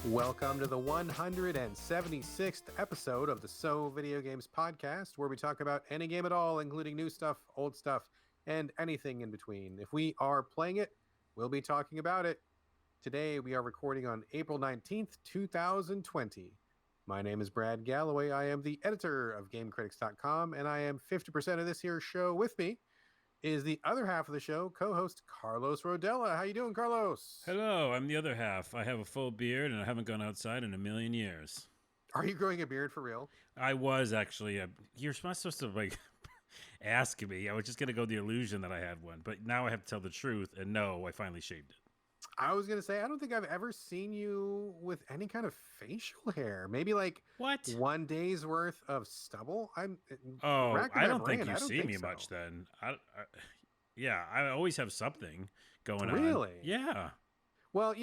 Welcome to the 176th episode of the So Video Games podcast, where we talk about any game at all, including new stuff, old stuff, and anything in between. If we are playing it, we'll be talking about it. Today, we are recording on April 19th, 2020. My name is Brad Galloway. I am the editor of GameCritics.com, and I am 50% of this here show. With me is the other half of the show, co-host Carlos Rodella. How you doing, Carlos? Hello, I'm the other half. I have a full beard and I haven't gone outside in a million years. Are you growing a beard for real? I was actually. You're not supposed to ask me. I was just gonna go the illusion that I had one, but now I have to tell the truth. And no, I finally shaved it. I was going to say, I don't think I've ever seen you with any kind of facial hair. Maybe like What? 1 day's worth of stubble. I don't think you see me much then. I always have something going on. Really? Yeah. Well,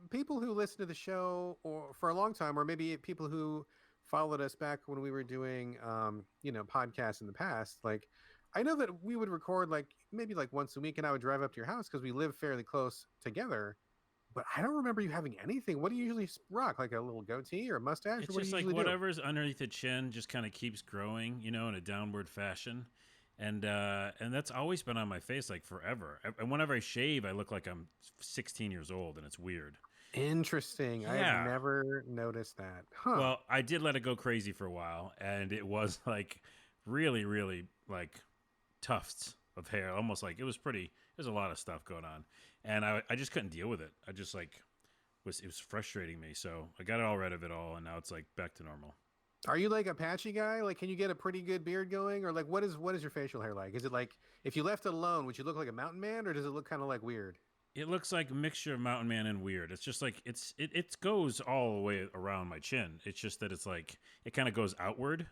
people who listen to the show or for a long time, or maybe people who followed us back when we were doing, podcasts in the past, like I know that we would record maybe once a week, and I would drive up to your house because we live fairly close together. But I don't remember you having anything. What do you usually rock? Like a little goatee or a mustache? It's or just like whatever's underneath the chin just kind of keeps growing, in a downward fashion. And that's always been on my face like forever. And whenever I shave, I look like I'm 16 years old, and it's weird. Interesting. Yeah. I have never noticed that. Huh. Well, I did let it go crazy for a while, and it was like really, really like tufts of hair. Almost like there's a lot of stuff going on. And I just couldn't deal with it. I just it was frustrating me. So I got it all rid of it all, and now it's like back to normal. Are you like a patchy guy? Like, can you get a pretty good beard going? Or like, what is your facial hair like? Is it like, if you left it alone, would you look like a mountain man, or does it look kind of like weird? It looks like a mixture of mountain man and weird. It's just like it goes all the way around my chin. It's just that it's like it kind of goes outward,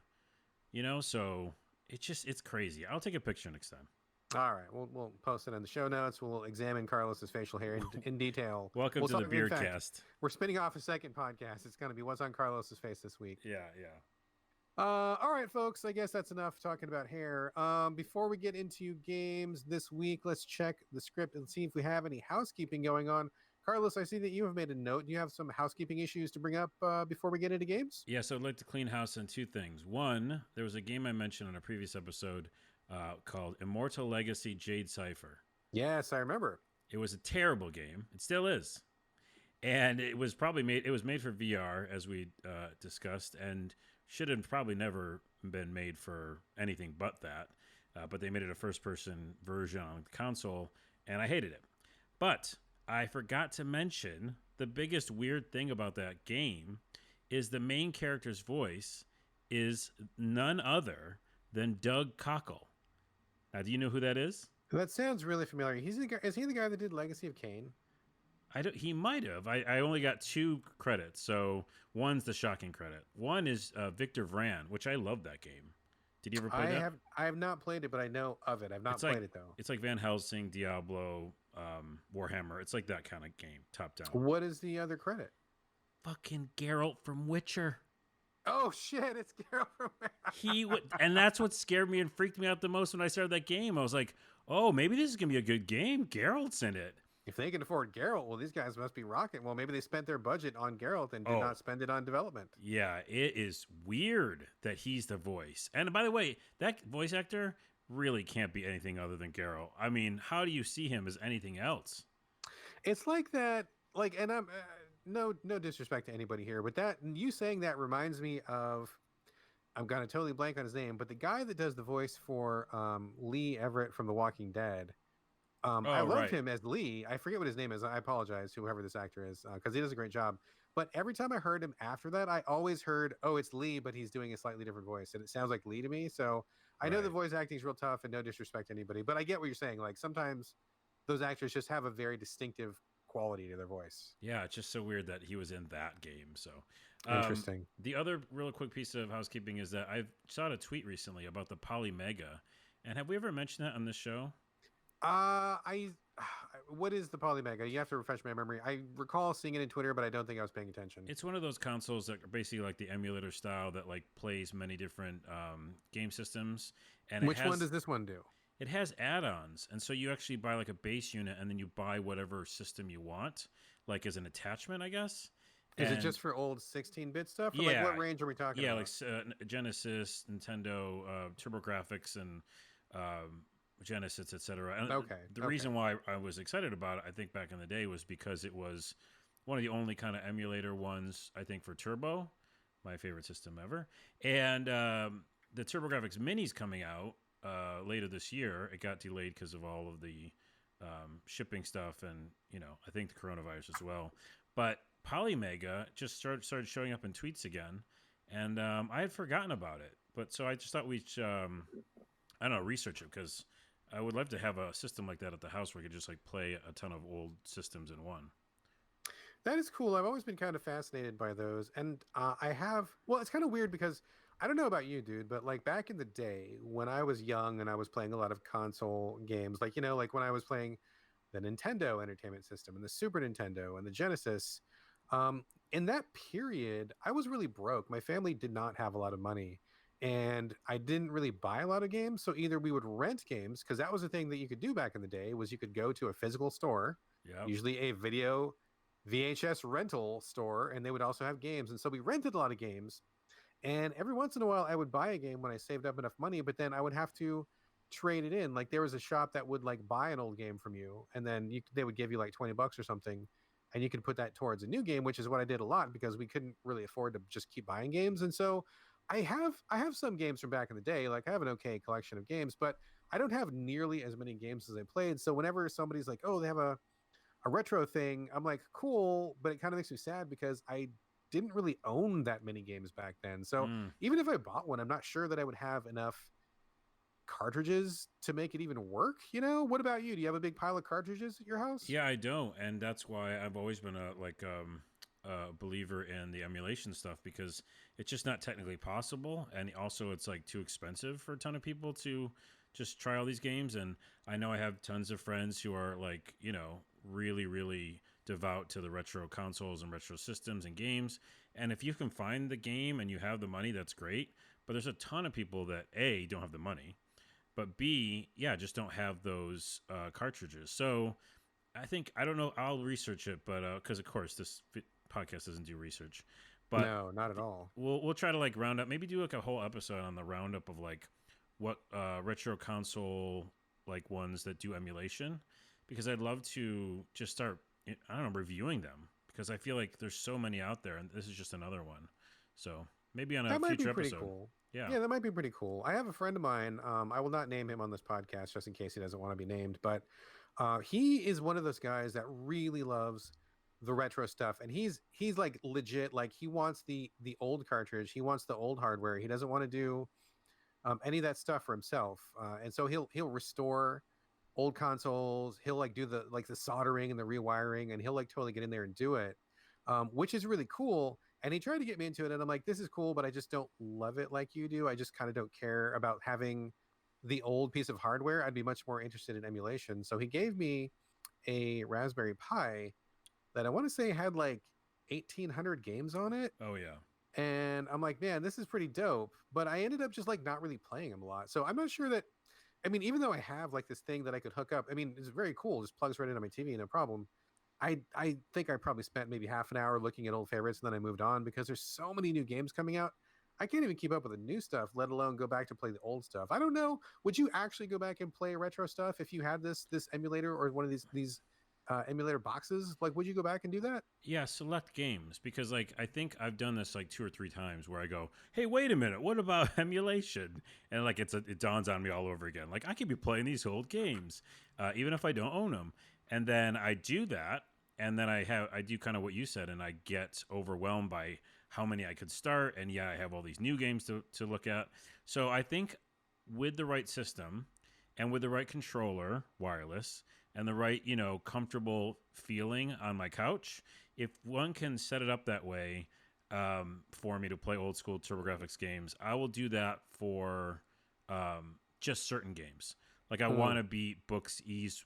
so it's crazy. I'll take a picture next time. All right, we'll post it in the show notes. We'll examine Carlos's facial hair in detail. Welcome to the Beardcast. We're spinning off a second podcast. It's going to be what's on Carlos's face this week. Yeah. All right, folks. I guess that's enough talking about hair. Before we get into games this week, let's check the script and see if we have any housekeeping going on. Carlos, I see that you have made a note. Do you have some housekeeping issues to bring up before we get into games? Yeah, so I'd like to clean house on two things. One, there was a game I mentioned in a previous episode called Immortal Legacy Jade Cipher. Yes, I remember. It was a terrible game. It still is. And it was made for VR, as we discussed, and should have probably never been made for anything but that. But they made it a first-person version on console, and I hated it. But I forgot to mention the biggest weird thing about that game is the main character's voice is none other than Doug Cockle. Now, do you know who that is? That sounds really familiar. Is he the guy that did Legacy of Kain? He might have. I only got 2 credits, so one's the shocking credit. One is Victor Vran, which I love that game. Did you ever play that? I have not played it, but I know of it. I've not played it, though. It's like Van Helsing, Diablo, Warhammer. It's like that kind of game, top down. What is the other credit? Fucking Geralt from Witcher. Oh, shit, it's Geralt from and that's what scared me and freaked me out the most when I started that game. I was like, oh, maybe this is going to be a good game. Geralt's in it. If they can afford Geralt, well, these guys must be rocking. Well, maybe they spent their budget on Geralt and did not spend it on development. Yeah, it is weird that he's the voice. And by the way, that voice actor really can't be anything other than Geralt. I mean, how do you see him as anything else? It's like that, and I'm no disrespect to anybody here, but that you saying that reminds me of, I'm going to totally blank on his name, but the guy that does the voice for Lee Everett from The Walking Dead. I loved him as Lee. I forget what his name is. I apologize, whoever this actor is, because he does a great job. But every time I heard him after that, I always heard, oh, it's Lee, but he's doing a slightly different voice. And it sounds like Lee to me. So I know the voice acting is real tough, and no disrespect to anybody. But I get what you're saying. Like, sometimes those actors just have a very distinctive quality to their voice. Yeah, it's just so weird that he was in that game. So interesting. The other real quick piece of housekeeping is that I saw a tweet recently about the Polymega. And have we ever mentioned that on this show? What is the Polymega? You have to refresh my memory. I recall seeing it in Twitter, but I don't think I was paying attention. It's one of those consoles that are basically like the emulator style that like plays many different game systems. And which one does this one do? It has add-ons, and so you actually buy like a base unit, and then you buy whatever system you want, like as an attachment, I guess. Is it And just for old 16-bit stuff, or like yeah, what range are we talking yeah, like about? Genesis, Nintendo, TurboGrafx, and um, Genesis, etc. And Okay, the okay. reason why I was excited about it, I think back in the day, was because it was one of the only kind of emulator ones, I think, for Turbo, my favorite system ever. And the TurboGrafx Mini's coming out later this year. It got delayed because of all of the shipping stuff, and I think the coronavirus as well. But Polymega just started showing up in tweets again, and I had forgotten about it. But so I just thought we'd I don't know, research it, because I would love to have a system like that at the house where you could just like play a ton of old systems in one. That is cool. I've always been kind of fascinated by those. And I have, well, it's kind of weird because I don't know about you, dude, but like back in the day when I was young and I was playing a lot of console games, like, like when I was playing the Nintendo Entertainment System and the Super Nintendo and the Genesis, in that period, I was really broke. My family did not have a lot of money. And I didn't really buy a lot of games. So either we would rent games, because that was the thing that you could do back in the day, was you could go to a physical store, Yep. usually a video VHS rental store, and they would also have games. And so we rented a lot of games. And every once in a while, I would buy a game when I saved up enough money, but then I would have to trade it in. Like there was a shop that would like buy an old game from you, and then they would give you like 20 bucks or something, and you could put that towards a new game, which is what I did a lot because we couldn't really afford to just keep buying games. And so I have some games from back in the day. Like I have an okay collection of games, but I don't have nearly as many games as I played. So whenever somebody's like, "Oh, they have a retro thing," I'm like, cool, but it kind of makes me sad because I didn't really own that many games back then. So Mm. even if I bought one, I'm not sure that I would have enough cartridges to make it even work. What about you? Do you have a big pile of cartridges at your house? Yeah, I don't, and that's why I've always been a believer in the emulation stuff, because it's just not technically possible, and also it's like too expensive for a ton of people to just try all these games. And I know I have tons of friends who are like really really devout to the retro consoles and retro systems and games. And if you can find the game and you have the money, that's great. But there's a ton of people that A, don't have the money, but B, yeah, just don't have those cartridges. So I don't know. I'll research it, but because of course this podcast doesn't do research, but No, not at all. we'll try to like round up, maybe do like a whole episode on the roundup of like what retro console like ones that do emulation, because I'd love to just start, I don't know, reviewing them, because I feel like there's so many out there, and this is just another one. So maybe on a That might be future pretty episode. cool. Yeah. Yeah, that might be pretty cool. I have a friend of mine. I will not name him on this podcast just in case he doesn't want to be named, but he is one of those guys that really loves the retro stuff, and he's like legit. Like he wants the old cartridge. He wants the old hardware. He doesn't want to do any of that stuff for himself. And so he'll restore old consoles. He'll like do the soldering and the rewiring, and he'll like totally get in there and do it, which is really cool. And he tried to get me into it, and I'm like, this is cool, but I just don't love it like you do. I just kind of don't care about having the old piece of hardware. I'd be much more interested in emulation. So he gave me a Raspberry Pi that I want to say had like 1,800 games on it. Oh yeah. And I'm like, man, this is pretty dope. But I ended up just like not really playing them a lot. So I'm not sure that, I mean, even though I have like this thing that I could hook up, I mean, it's very cool. Just plugs right into my TV, no problem. I think I probably spent maybe half an hour looking at old favorites, and then I moved on because there's so many new games coming out. I can't even keep up with the new stuff, let alone go back to play the old stuff. I don't know. Would you actually go back and play retro stuff if you had this emulator or one of these emulator boxes? Like, would you go back and do that? Yeah, select games, because like I think I've done this like 2 or 3 times where I go, "Hey, wait a minute, what about emulation?" And like it dawns on me all over again. Like I could be playing these old games, even if I don't own them. And then I do that, and then I do kind of what you said, and I get overwhelmed by how many I could start. And yeah, I have all these new games to look at. So I think with the right system and with the right controller, wireless, and the right, comfortable feeling on my couch, if one can set it up that way for me to play old school TurboGrafx games, I will do that for just certain games. Like I want to beat Ease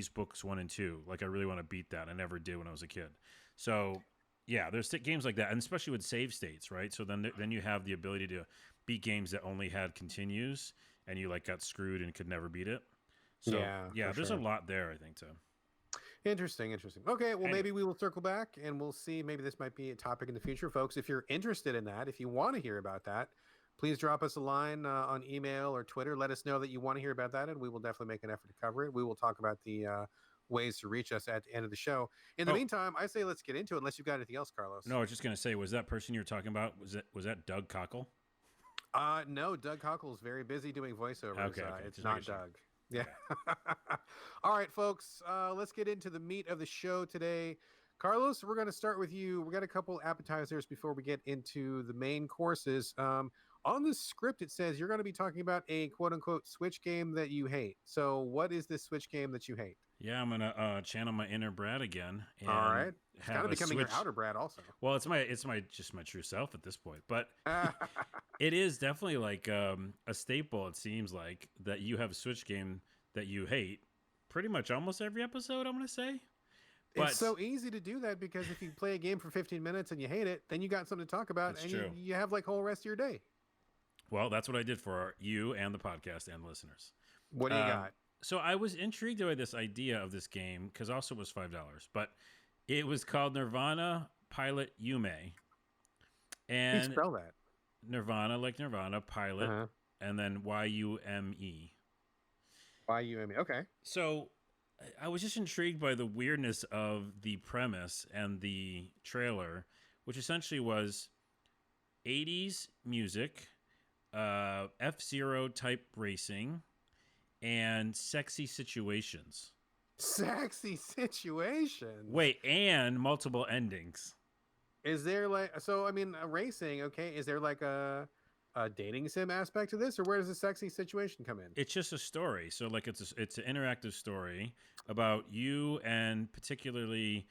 books 1 and 2. Like I really want to beat that. I never did when I was a kid. So yeah, there's games like that, and especially with save states, right? So then you have the ability to beat games that only had continues, and you like got screwed and could never beat it. So Yeah, yeah, for there's a sure. lot there, I think, too. Interesting, interesting. Okay, well, Anyway, maybe we will circle back and we'll see. Maybe this might be a topic in the future, folks. If you're interested in that, if you want to hear about that, please drop us a line on email or Twitter. Let us know that you want to hear about that, and we will definitely make an effort to cover it. We will talk about the ways to reach us at the end of the show. In the oh meantime, I say let's get into it, unless you've got anything else, Carlos. no, I was just gonna say, was that person you're talking about? Was that Doug Cockle? No, Doug Cockle is very busy doing voiceovers. Okay, okay, It's just not making sure. Doug. Yeah. Okay. All right, folks. Let's get into the meat of the show today. Carlos, we're going to start with you. We got a couple appetizers before we get into the main courses. On the script, it says you're going to be talking about a quote unquote Switch game that you hate. So, what is this Switch game that you hate? Yeah, I'm gonna channel my inner Brad again All and right. It's kind have of a becoming Switch. your outer Brad, also. Well, it's my just my true self at this point, but it is definitely like a staple. It seems like that you have a Switch game that you hate pretty much almost every episode. I'm gonna say, but It's so easy to do that because if you play a game for 15 minutes and you hate it, then you got something to talk about it's and true. you have like whole rest of your day. Well, that's what I did for you and the podcast and listeners. What do you got? So I was intrigued by this idea of this game because also it was $5, but it was called Nirvana Pilot Yume, How do you and spell that? Nirvana like Nirvana Pilot, Uh-huh. and then Yume. Yume. Okay. So I was just intrigued by the weirdness of the premise and the trailer, which essentially was 80s music, F-Zero type racing, and sexy situations. Sexy situations. Wait, and multiple endings. Is there like so? I mean, racing. Okay. Is there like a dating sim aspect to this, or where does the sexy situation come in? It's just a story. So like it's an interactive story about you and particularly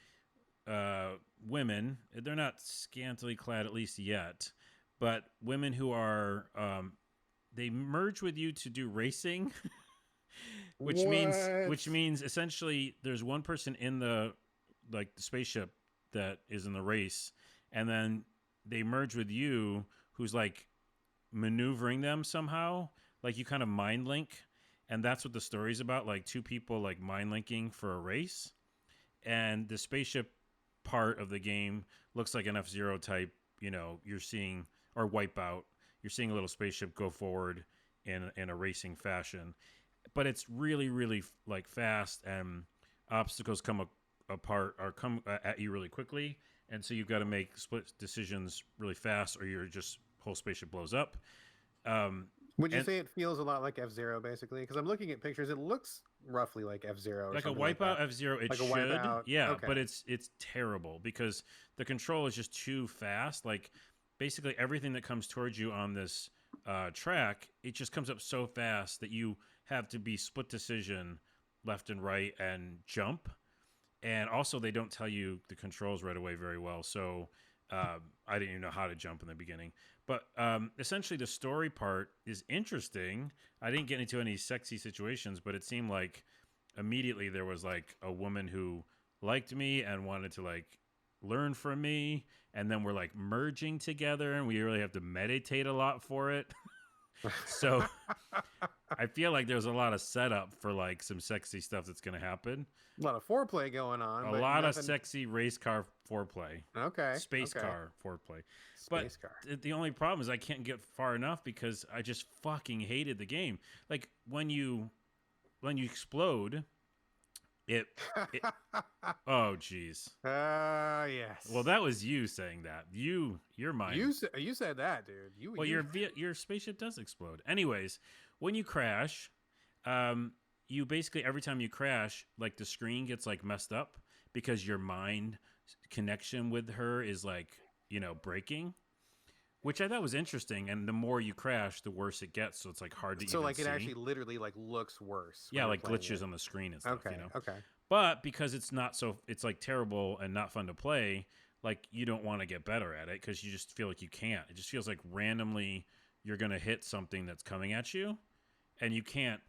women. They're not scantily clad, at least yet, but women who are they merge with you to do racing. which means essentially there's one person in the the spaceship that is in the race, and then they merge with you who's like maneuvering them somehow, like you kind of mind link, and that's what the story's about, like two people like mind linking for a race. And the spaceship part of the game looks like an F-Zero type, you're seeing, or Wipeout, you're seeing a little spaceship go forward in a racing fashion, but it's really really like fast, and obstacles come apart or come at you really quickly, and so you've got to make split decisions really fast or your just whole spaceship blows up. Would you And say it feels a lot like F-Zero, basically? Because I'm looking at pictures, it looks roughly like F-Zero, or like a something like Wipeout that. F-Zero, it Like a should, Wipeout. yeah, Okay. but it's terrible because the control is just too fast. Like basically everything that comes towards you on this track, it just comes up so fast that you have to be split decision left and right and jump. And also they don't tell you the controls right away very well, so I didn't even know how to jump in the beginning. But essentially the story part is interesting. I didn't get into any sexy situations, but it seemed like immediately there was like a woman who liked me and wanted to like learn from me, and then we're like merging together, and we really have to meditate a lot for it. So I feel like there's a lot of setup for like some sexy stuff that's going to happen. A lot of foreplay going on. A but lot of nothing... sexy race car foreplay. Okay. Space okay. car foreplay. Space car. The only problem is I can't get far enough because I just fucking hated the game. Like when you explode, it oh jeez. Yes. Well, that was you saying that. You're mine. You said that, dude. Well, your spaceship does explode. Anyways, when you crash, you basically every time you crash, like the screen gets like messed up because your mind connection with her is like, breaking, which I thought was interesting. And the more you crash, the worse it gets. So it's like hard to so even like see. it actually literally like looks worse. Yeah, when like you're playing glitches it. on the screen and stuff. Okay. Okay. But because it's like terrible and not fun to play, like you don't want to get better at it because you just feel like you can't. It just feels like randomly you're going to hit something that's coming at you and you can't.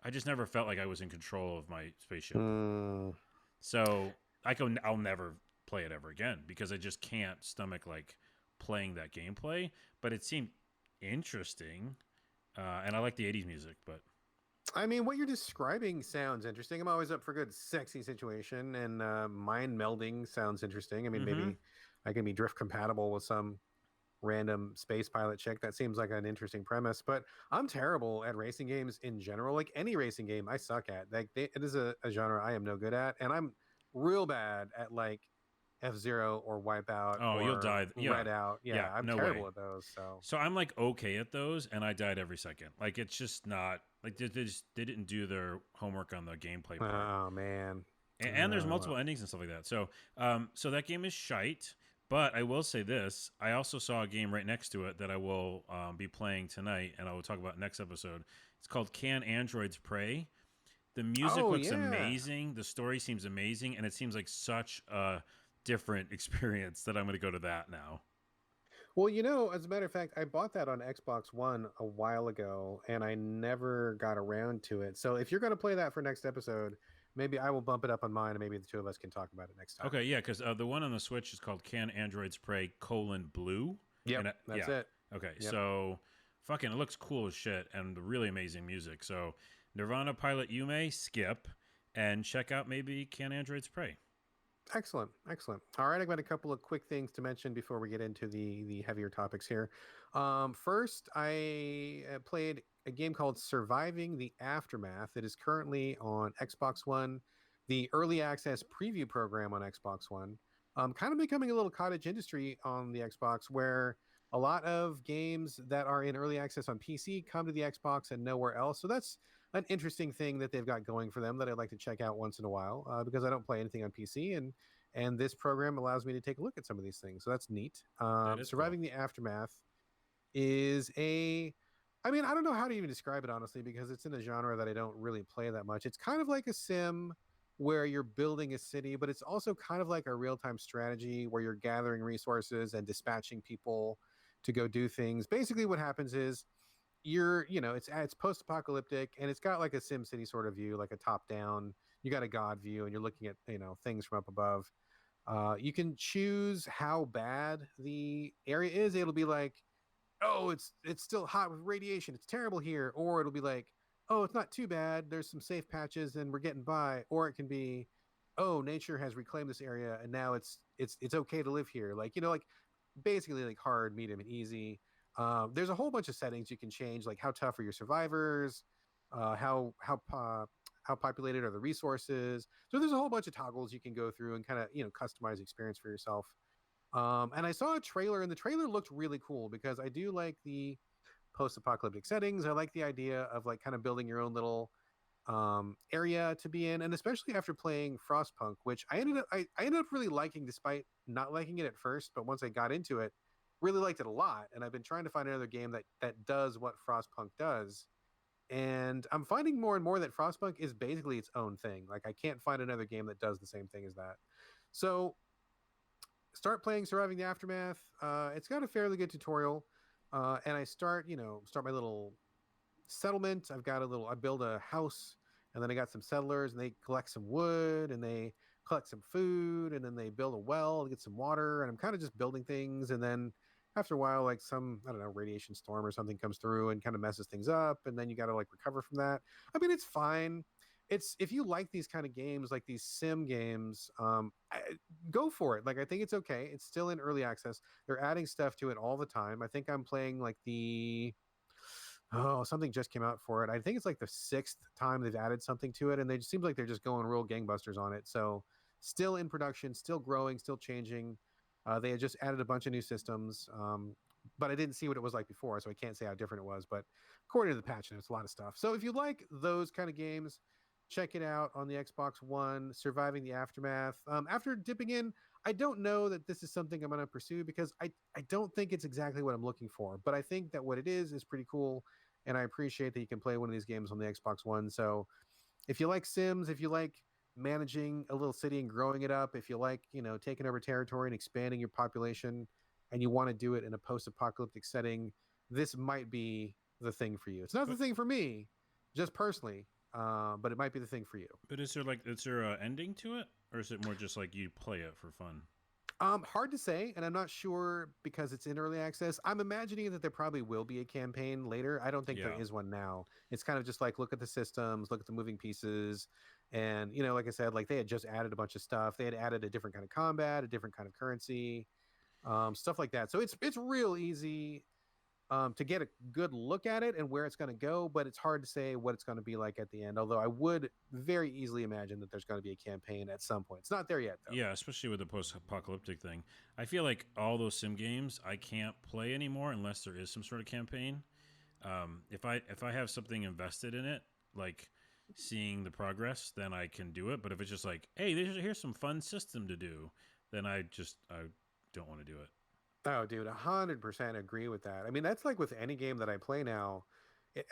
I just never felt like I was in control of my spaceship. So I'll never play it ever again because I just can't stomach like playing that gameplay. But it seemed interesting. And I like the 80s music, but I mean, what you're describing sounds interesting. I'm always up for good sexy situation, and mind melding sounds interesting. I mean, Mm-hmm. maybe I can be drift compatible with some random space pilot chick. That seems like an interesting premise, but I'm terrible at racing games in general. Like any racing game, I suck at. It is a genre I am no good at, and I'm real bad at like F-Zero or Wipeout Oh, you'll or die. Yeah, Redout. yeah, Yeah, I'm no way. terrible at those. So So I'm like okay at those, and I died every second. Like it's just not like they didn't do their homework on the gameplay part. oh man. And there's Well, multiple endings and stuff like that. So, so that game is shite. But I will say this: I also saw a game right next to it that I will be playing tonight, and I will talk about next episode. It's called Can Androids Pray? The music oh looks yeah. amazing. The story seems amazing, and it seems like such a different experience that I'm going to go to that now. Well, as a matter of fact, I bought that on Xbox One a while ago and I never got around to it. So if you're going to play that for next episode, maybe I will bump it up on mine and maybe the two of us can talk about it next time. Okay, yeah, because the one on the Switch is called Can Androids Pray: Blue, Yep, and that's yeah, it. okay, Yep. so fucking it looks cool as shit and really amazing music. So Nirvana Pilot Yume, skip, and check out maybe Can Androids Pray. Excellent, excellent. All right, I've got a couple of quick things to mention before we get into the heavier topics here. First, I played a game called Surviving the Aftermath. It is currently on Xbox One, the early access preview program on Xbox One. Kind of becoming a little cottage industry on the Xbox, where a lot of games that are in early access on PC come to the Xbox and nowhere else. So that's an interesting thing that they've got going for them that I'd like to check out once in a while because I don't play anything on PC and this program allows me to take a look at some of these things. So that's neat. That is cool. Surviving the Aftermath is I mean, I don't know how to even describe it honestly because it's in a genre that I don't really play that much. It's kind of like a sim where you're building a city, but it's also kind of like a real time strategy where you're gathering resources and dispatching people to go do things. Basically, what happens is it's post apocalyptic and it's got like a sim city sort of view, like a top down. You got a god view and you're looking at things from up above. You can choose how bad the area is. It'll be like, oh, it's still hot with radiation. It's terrible here. Or it'll be like, oh, it's not too bad. There's some safe patches and we're getting by. Or it can be, oh, nature has reclaimed this area and now it's okay to live here. Like basically like hard, medium, and easy. There's a whole bunch of settings you can change, like how tough are your survivors, how populated are the resources. So there's a whole bunch of toggles you can go through and kind of customize the experience for yourself. And I saw a trailer, and the trailer looked really cool because I do like the post-apocalyptic settings. I like the idea of like kind of building your own little area to be in, and especially after playing Frostpunk, which I ended up really liking despite not liking it at first. But once I got into it, really liked it a lot. And I've been trying to find another game that does what Frostpunk does. And I'm finding more and more that Frostpunk is basically its own thing. Like I can't find another game that does the same thing as that. So start playing Surviving the Aftermath. It's got a fairly good tutorial, and I start my little settlement. I build a house, and then I got some settlers, and they collect some wood, and they collect some food, and then they build a well to get some water, and I'm kind of just building things, and then after a while, like some I don't know radiation storm or something comes through and kind of messes things up, and then you got to like recover from that. I mean, it's fine. It's if you like these kind of games, like these sim games, go for it. Like I think it's okay. It's still in early access. They're adding stuff to it all the time. I think I'm playing like something just came out for it. I think it's like the sixth time they've added something to it, and they just seems like they're just going real gangbusters on it. So still in production, still growing, still changing. They had just added a bunch of new systems, but I didn't see what it was like before, so I can't say how different it was. But according to the patch notes, a lot of stuff. So if you like those kind of games, check it out on the Xbox One. Surviving the Aftermath. After dipping in, I don't know that this is something I'm going to pursue because I don't think it's exactly what I'm looking for. But I think that what it is pretty cool, and I appreciate that you can play one of these games on the Xbox One. So if you like Sims, if you like managing a little city and growing it up, if you like taking over territory and expanding your population, and you want to do it in a post-apocalyptic setting, this might be the thing for you. It's not the But thing for me, just personally, but it might be the thing for you. is there an ending to it, or is it more just like you play it for fun? Hard to say, and I'm not sure because it's in early access. I'm imagining that there probably will be a campaign later. I don't think there Yeah. is one now. It's kind of just like look at the systems, look at the moving pieces, and like I said, like they had just added a bunch of stuff. They had added a different kind of combat, a different kind of currency, stuff like that. So it's real easy to get a good look at it and where it's going to go, but it's hard to say what it's going to be like at the end. Although I would very easily imagine that there's going to be a campaign at some point. It's not there yet, though. Yeah, especially with the post-apocalyptic thing. I feel like all those sim games I can't play anymore unless there is some sort of campaign. If I have something invested in it, like seeing the progress, then I can do it. But if it's just like, hey, here's some fun system to do, then I don't want to do it. Oh, dude, 100% agree with that. I mean, that's like with any game that I play now.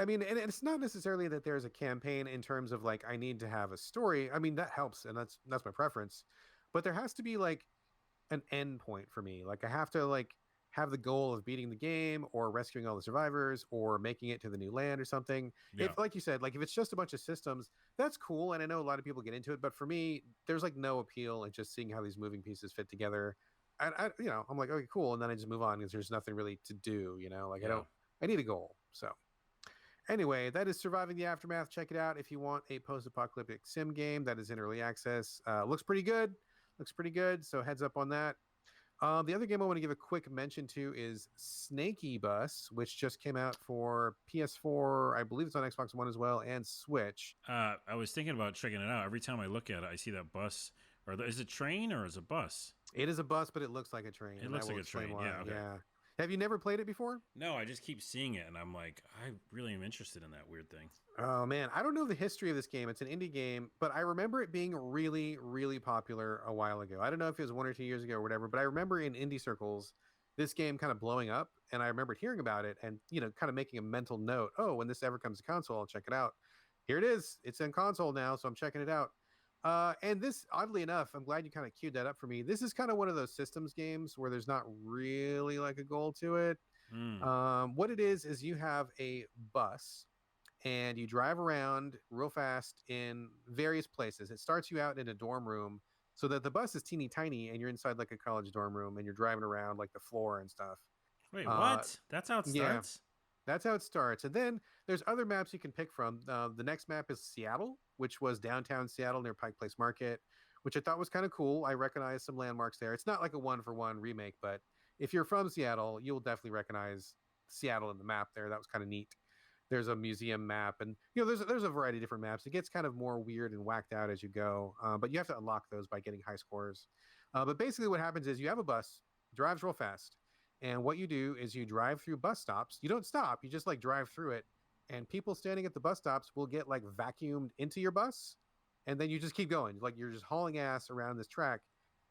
I mean, and it's not necessarily that there's a campaign in terms of like I need to have a story. I mean, that helps, and that's my preference. But there has to be like an end point for me. Like I have to like have the goal of beating the game or rescuing all the survivors or making it to the new land or something. Yeah. If like you said, like if it's just a bunch of systems, that's cool. And I know a lot of people get into it, but for me, there's like no appeal in just seeing how these moving pieces fit together. And I'm like, okay, cool. And then I just move on because there's nothing really to do, like Yeah. I need a goal. So anyway, that is Surviving the Aftermath. Check it out if you want a post-apocalyptic sim game that is in early access. Looks pretty good. Looks pretty good. So heads up on that. The other game I want to give a quick mention to is Snakeybus, which just came out for PS4. I believe it's on Xbox One as well and Switch. I was thinking about checking it out. Every time I look at it, I see that bus. Is it a train or is it a bus? It is a bus, but it looks like a train. It looks like a train. Why. Yeah. Okay. Yeah. Have you never played it before? No, I just keep seeing it, and I'm like, I really am interested in that weird thing. Oh man, I don't know the history of this game. It's an indie game, but I remember it being really, really popular a while ago. I don't know if it was 1 or 2 years ago or whatever, but I remember in indie circles this game kind of blowing up, and I remembered hearing about it and kind of making a mental note. Oh, when this ever comes to console, I'll check it out. Here it is. It's in console now, so I'm checking it out. And this, oddly enough, I'm glad you kind of queued that up for me. This is kind of one of those systems games where there's not really like a goal to it. Mm. What it is you have a bus and you drive around real fast in various places. It starts you out in a dorm room so that the bus is teeny tiny and you're inside like a college dorm room and you're driving around like the floor and stuff. Wait, what? That's how it Yeah, starts? that's how it starts. And then there's other maps you can pick from. The next map is Seattle, which was downtown Seattle near Pike Place Market, which I thought was kind of cool. I recognize some landmarks there. It's not like a one-for-one remake, but if you're from Seattle, you'll definitely recognize Seattle in the map there. That was kind of neat. There's a museum map, and there's a variety of different maps. It gets kind of more weird and whacked out as you go, but you have to unlock those by getting high scores. But basically, what happens is you have a bus, drives real fast, and what you do is you drive through bus stops. You don't stop; you just like drive through it, and people standing at the bus stops will get like vacuumed into your bus, and then you just keep going. Like you're just hauling ass around this track,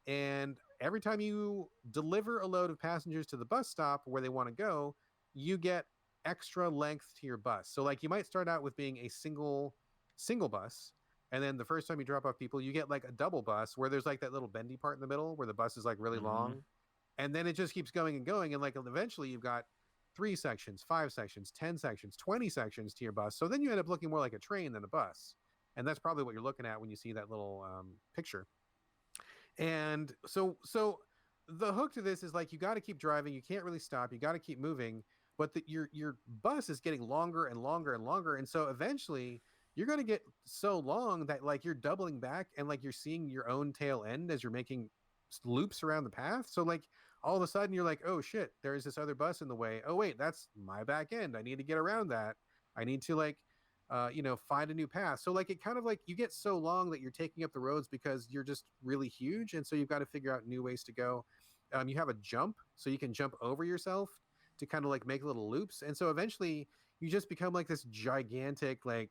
and every time you deliver a load of passengers to the bus stop where they want to go, you get extra length to your bus. So like you might start out with being a single bus, and then the first time you drop off people, you get like a double bus where there's like that little bendy part in the middle where the bus is like really Mm-hmm. long, and then it just keeps going and going, and like eventually you've got 3 sections, 5 sections, 10 sections, 20 sections to your bus. So then you end up looking more like a train than a bus, and that's probably what you're looking at when you see that little picture. And so the hook to this is like you got to keep driving. You can't really stop. You got to keep moving. But your bus is getting longer and longer and longer, and so eventually you're going to get so long that like you're doubling back and like you're seeing your own tail end as you're making loops around the path. So like all of a sudden you're like, oh shit, there is this other bus in the way. Oh wait, that's my back end. I need to get around that. I need to like find a new path. So like it kind of like you get so long that you're taking up the roads because you're just really huge, and so you've got to figure out new ways to go. You have a jump, so you can jump over yourself to kind of like make little loops, and so eventually you just become like this gigantic like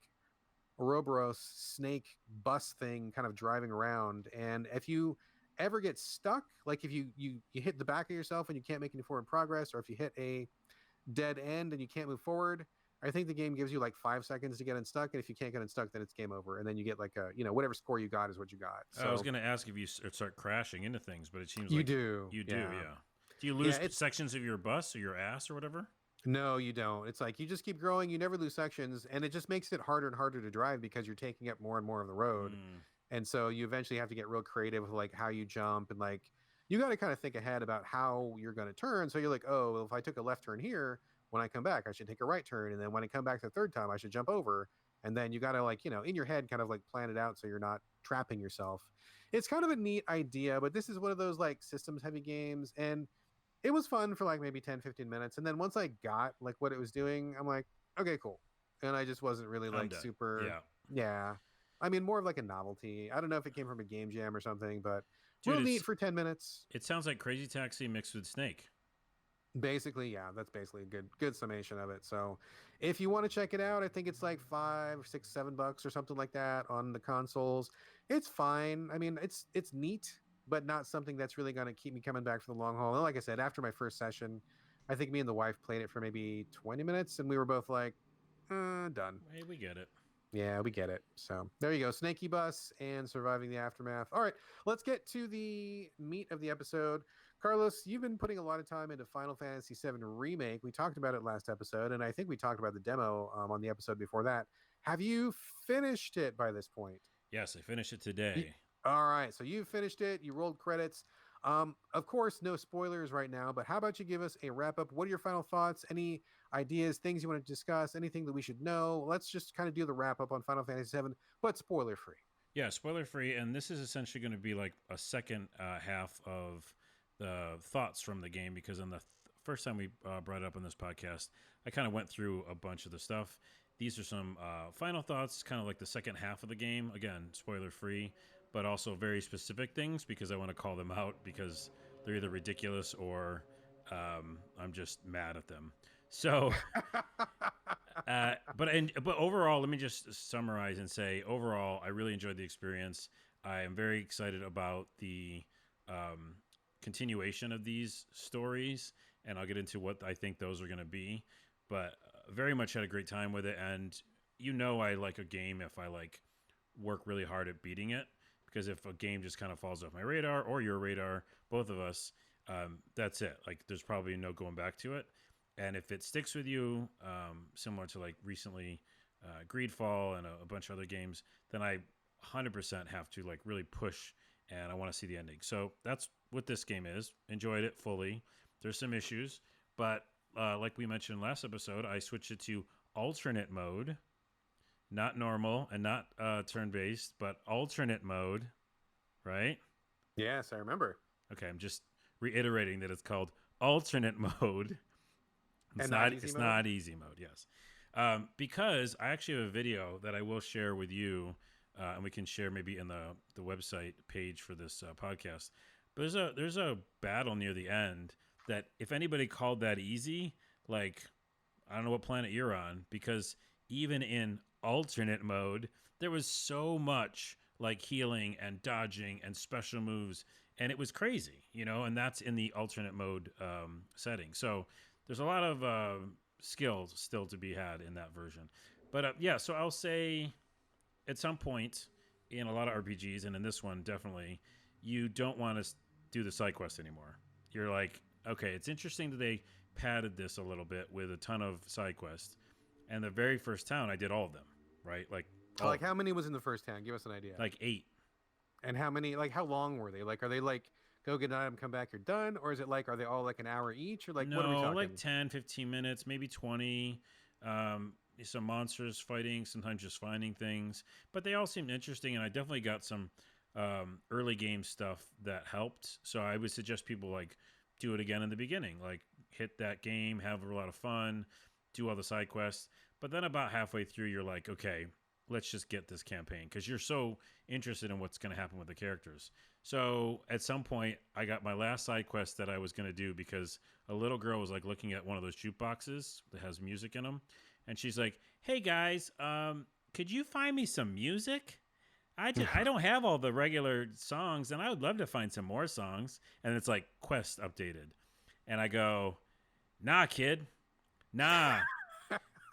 Ouroboros snake bus thing kind of driving around. And if you ever get stuck, like if you hit the back of yourself and you can't make any forward progress, or if you hit a dead end and you can't move forward, I think the game gives you like 5 seconds to get unstuck, and if you can't get unstuck, then it's game over, and then you get like a whatever score you got is what you got. So I was going to ask if you start crashing into things, but it seems you like do, you do, yeah. yeah. Do you lose Yeah, sections of your bus or your ass or whatever? No, you don't. It's like you just keep growing, you never lose sections, and it just makes it harder and harder to drive because you're taking up more and more of the road. Mm. And so you eventually have to get real creative with like how you jump and like you got to kind of think ahead about how you're going to turn. So you're like, oh, well, if I took a left turn here, when I come back, I should take a right turn, and then when I come back the third time, I should jump over. And then you got to like, in your head, kind of like plan it out so you're not trapping yourself. It's kind of a neat idea, but this is one of those like systems heavy games, and it was fun for like maybe 10, 15 minutes. And then once I got like what it was doing, I'm like, okay, cool. And I just wasn't really I'm like done. super, Yeah, yeah. I mean, more of like a novelty. I don't know if it came from a game jam or something, but dude, real neat for 10 minutes. it sounds like Crazy Taxi mixed with Snake. Basically, yeah, that's basically a good summation of it. So if you want to check it out, I think it's like $5, $6, $7 or something like that on the consoles. It's fine. I mean, it's neat, but not something that's really going to keep me coming back for the long haul. And like I said, after my first session, I think me and the wife played it for maybe 20 minutes, and we were both like, done. Hey, we get it. Yeah, we get it. So there you go. Snakeybus and Surviving the Aftermath. All right, let's get to the meat of the episode. Carlos, you've been putting a lot of time into Final Fantasy VII Remake. We talked about it last episode, and I think we talked about the demo on the episode before that. Have you finished it by this point? Yes, I finished it You, today. all right, so you finished it. You rolled credits. Of course, no spoilers right now, but how about you give us a wrap up? What are your final thoughts? Any ideas, things you want to discuss, anything that we should know? Let's just kind of do the wrap up on Final Fantasy VII, but spoiler free. Yeah, spoiler free, and this is essentially going to be like a second half of the thoughts from the game because in the first time we brought it up on this podcast, I kind of went through a bunch of the stuff. These are some final thoughts, kind of like the second half of the game. Again, spoiler free, but also very specific things because I want to call them out because they're either ridiculous or I'm just mad at them. So, but overall, let me just summarize and say overall, I really enjoyed the experience. I am very excited about the continuation of these stories, and I'll get into what I think those are going to be. But very much had a great time with it, and I like a game if I like work really hard at beating it. Because if a game just kind of falls off my radar or your radar, both of us, that's it. Like there's probably no going back to it. And if it sticks with you, similar to like recently Greedfall and a bunch of other games, then I 100% have to like really push and I want to see the ending. So that's what this game is. Enjoyed it fully. There's some issues, but like we mentioned last episode, I switched it to alternate mode, not normal and not turn-based, but alternate mode, right? Yes, I remember. Okay, I'm just reiterating that it's called alternate mode. It's not easy mode, yes. Because I actually have a video that I will share with you, and we can share maybe in the website page for this podcast. But there's a battle near the end that if anybody called that easy, like I don't know what planet you're on, because even in alternate mode, there was so much like healing and dodging and special moves, and it was crazy, and that's in the alternate mode setting. So there's a lot of skills still to be had in that version. But yeah, so I'll say at some point in a lot of RPGs, and in this one definitely, you don't want to do the side quest anymore. You're like, okay, it's interesting that they padded this a little bit with a ton of side quests. And the very first town, I did all of them, right? Like how many was in the first town? Give us an idea. Like 8. And how many? Like how long were they? Like are they like go get an item, come back, you're done, or is it like are they all like an hour each, or like no, what are we talking? Like 10, 15 minutes, maybe 20. Some monsters fighting, sometimes just finding things, but they all seemed interesting, and I definitely got some early game stuff that helped. So I would suggest people like do it again in the beginning, like hit that game, have a lot of fun, do all the side quests. But then about halfway through, you're like, okay, let's just get this campaign because you're so interested in what's going to happen with the characters. So at some point, I got my last side quest that I was going to do because a little girl was like looking at one of those jukeboxes that has music in them. And she's like, hey guys, could you find me some music? I don't have all the regular songs, and I would love to find some more songs. And it's like quest updated. And I go, nah, kid. Nah,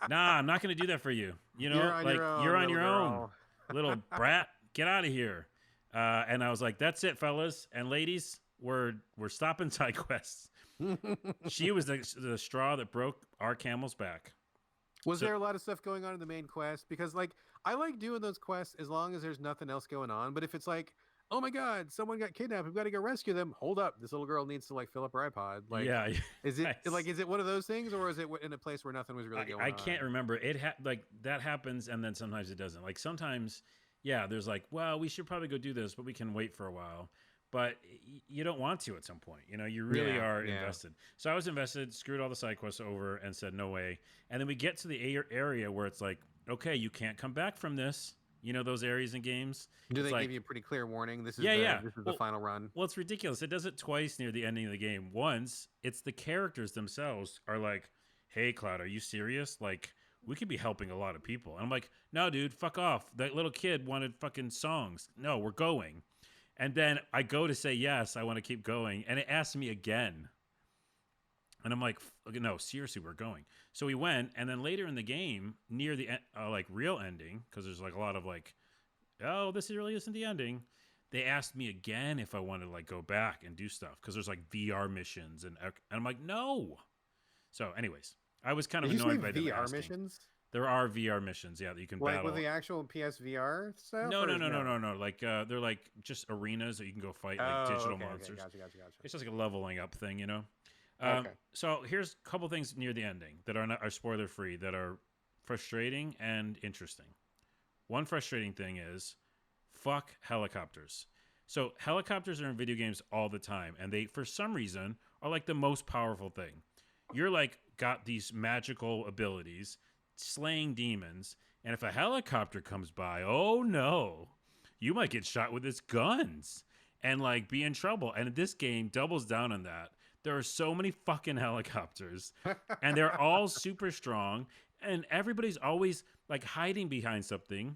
I'm not going to do that for you. You're on your own, little brat. Get out of here. And I was like, that's it, fellas and ladies. We're stopping side quests. She was the straw that broke our camel's back. Was there a lot of stuff going on in the main quest? Because like I like doing those quests as long as there's nothing else going on. But if it's like oh my god, someone got kidnapped. We've got to go rescue them. Hold up, this little girl needs to like fill up her iPod. Like, Yeah, is it yes. like is it one of those things, or is it in a place where nothing was really going I on? can't remember. Like that happens, and then sometimes it doesn't. Like sometimes, yeah, there's like, well, we should probably go do this, but we can wait for a while. But you don't want to at some point. You know, you really Yeah, are yeah. invested. So I was invested, screwed all the side quests over, and said no way. And then we get to the area where it's like, okay, you can't come back from this. You know those areas in games. Do It's they like, give you a pretty clear warning? yeah, yeah. This is the Well, final run. well, it's ridiculous. It does it twice near the ending of the game. Once, it's the characters themselves are like, "Hey, Cloud, are you serious? Like, we could be helping a lot of people." And I'm like, "No, dude, fuck off. That little kid wanted fucking songs. No, we're going." And then I go to say yes, I want to keep going, and it asks me again. And I'm like, "No, seriously, we're going." So we went, and then later in the game, near the like real ending, because there's like a lot of like, "Oh, this really isn't the ending." They asked me again if I wanted to like go back and do stuff because there's like VR missions and I'm like, no. So, anyways, I was kind of Did you say annoyed by them VR asking. missions? There are VR missions, yeah, that you can Like with battle. the actual PSVR stuff? No, Or no, is no, no, no? no, no. Like they're like just arenas that you can go fight like Oh, digital okay, okay, monsters. gotcha. It's just like a leveling up thing, you know. Okay. So here's a couple things near the ending that are spoiler free that are frustrating and interesting. One frustrating thing is fuck helicopters. So helicopters are in video games all the time, and they, for some reason, are like the most powerful thing. You're like got these magical abilities, slaying demons, and if a helicopter comes by, oh no, you might get shot with its guns and like be in trouble. And this game doubles down on that. There are so many fucking helicopters, and they're all super strong, and everybody's always like hiding behind something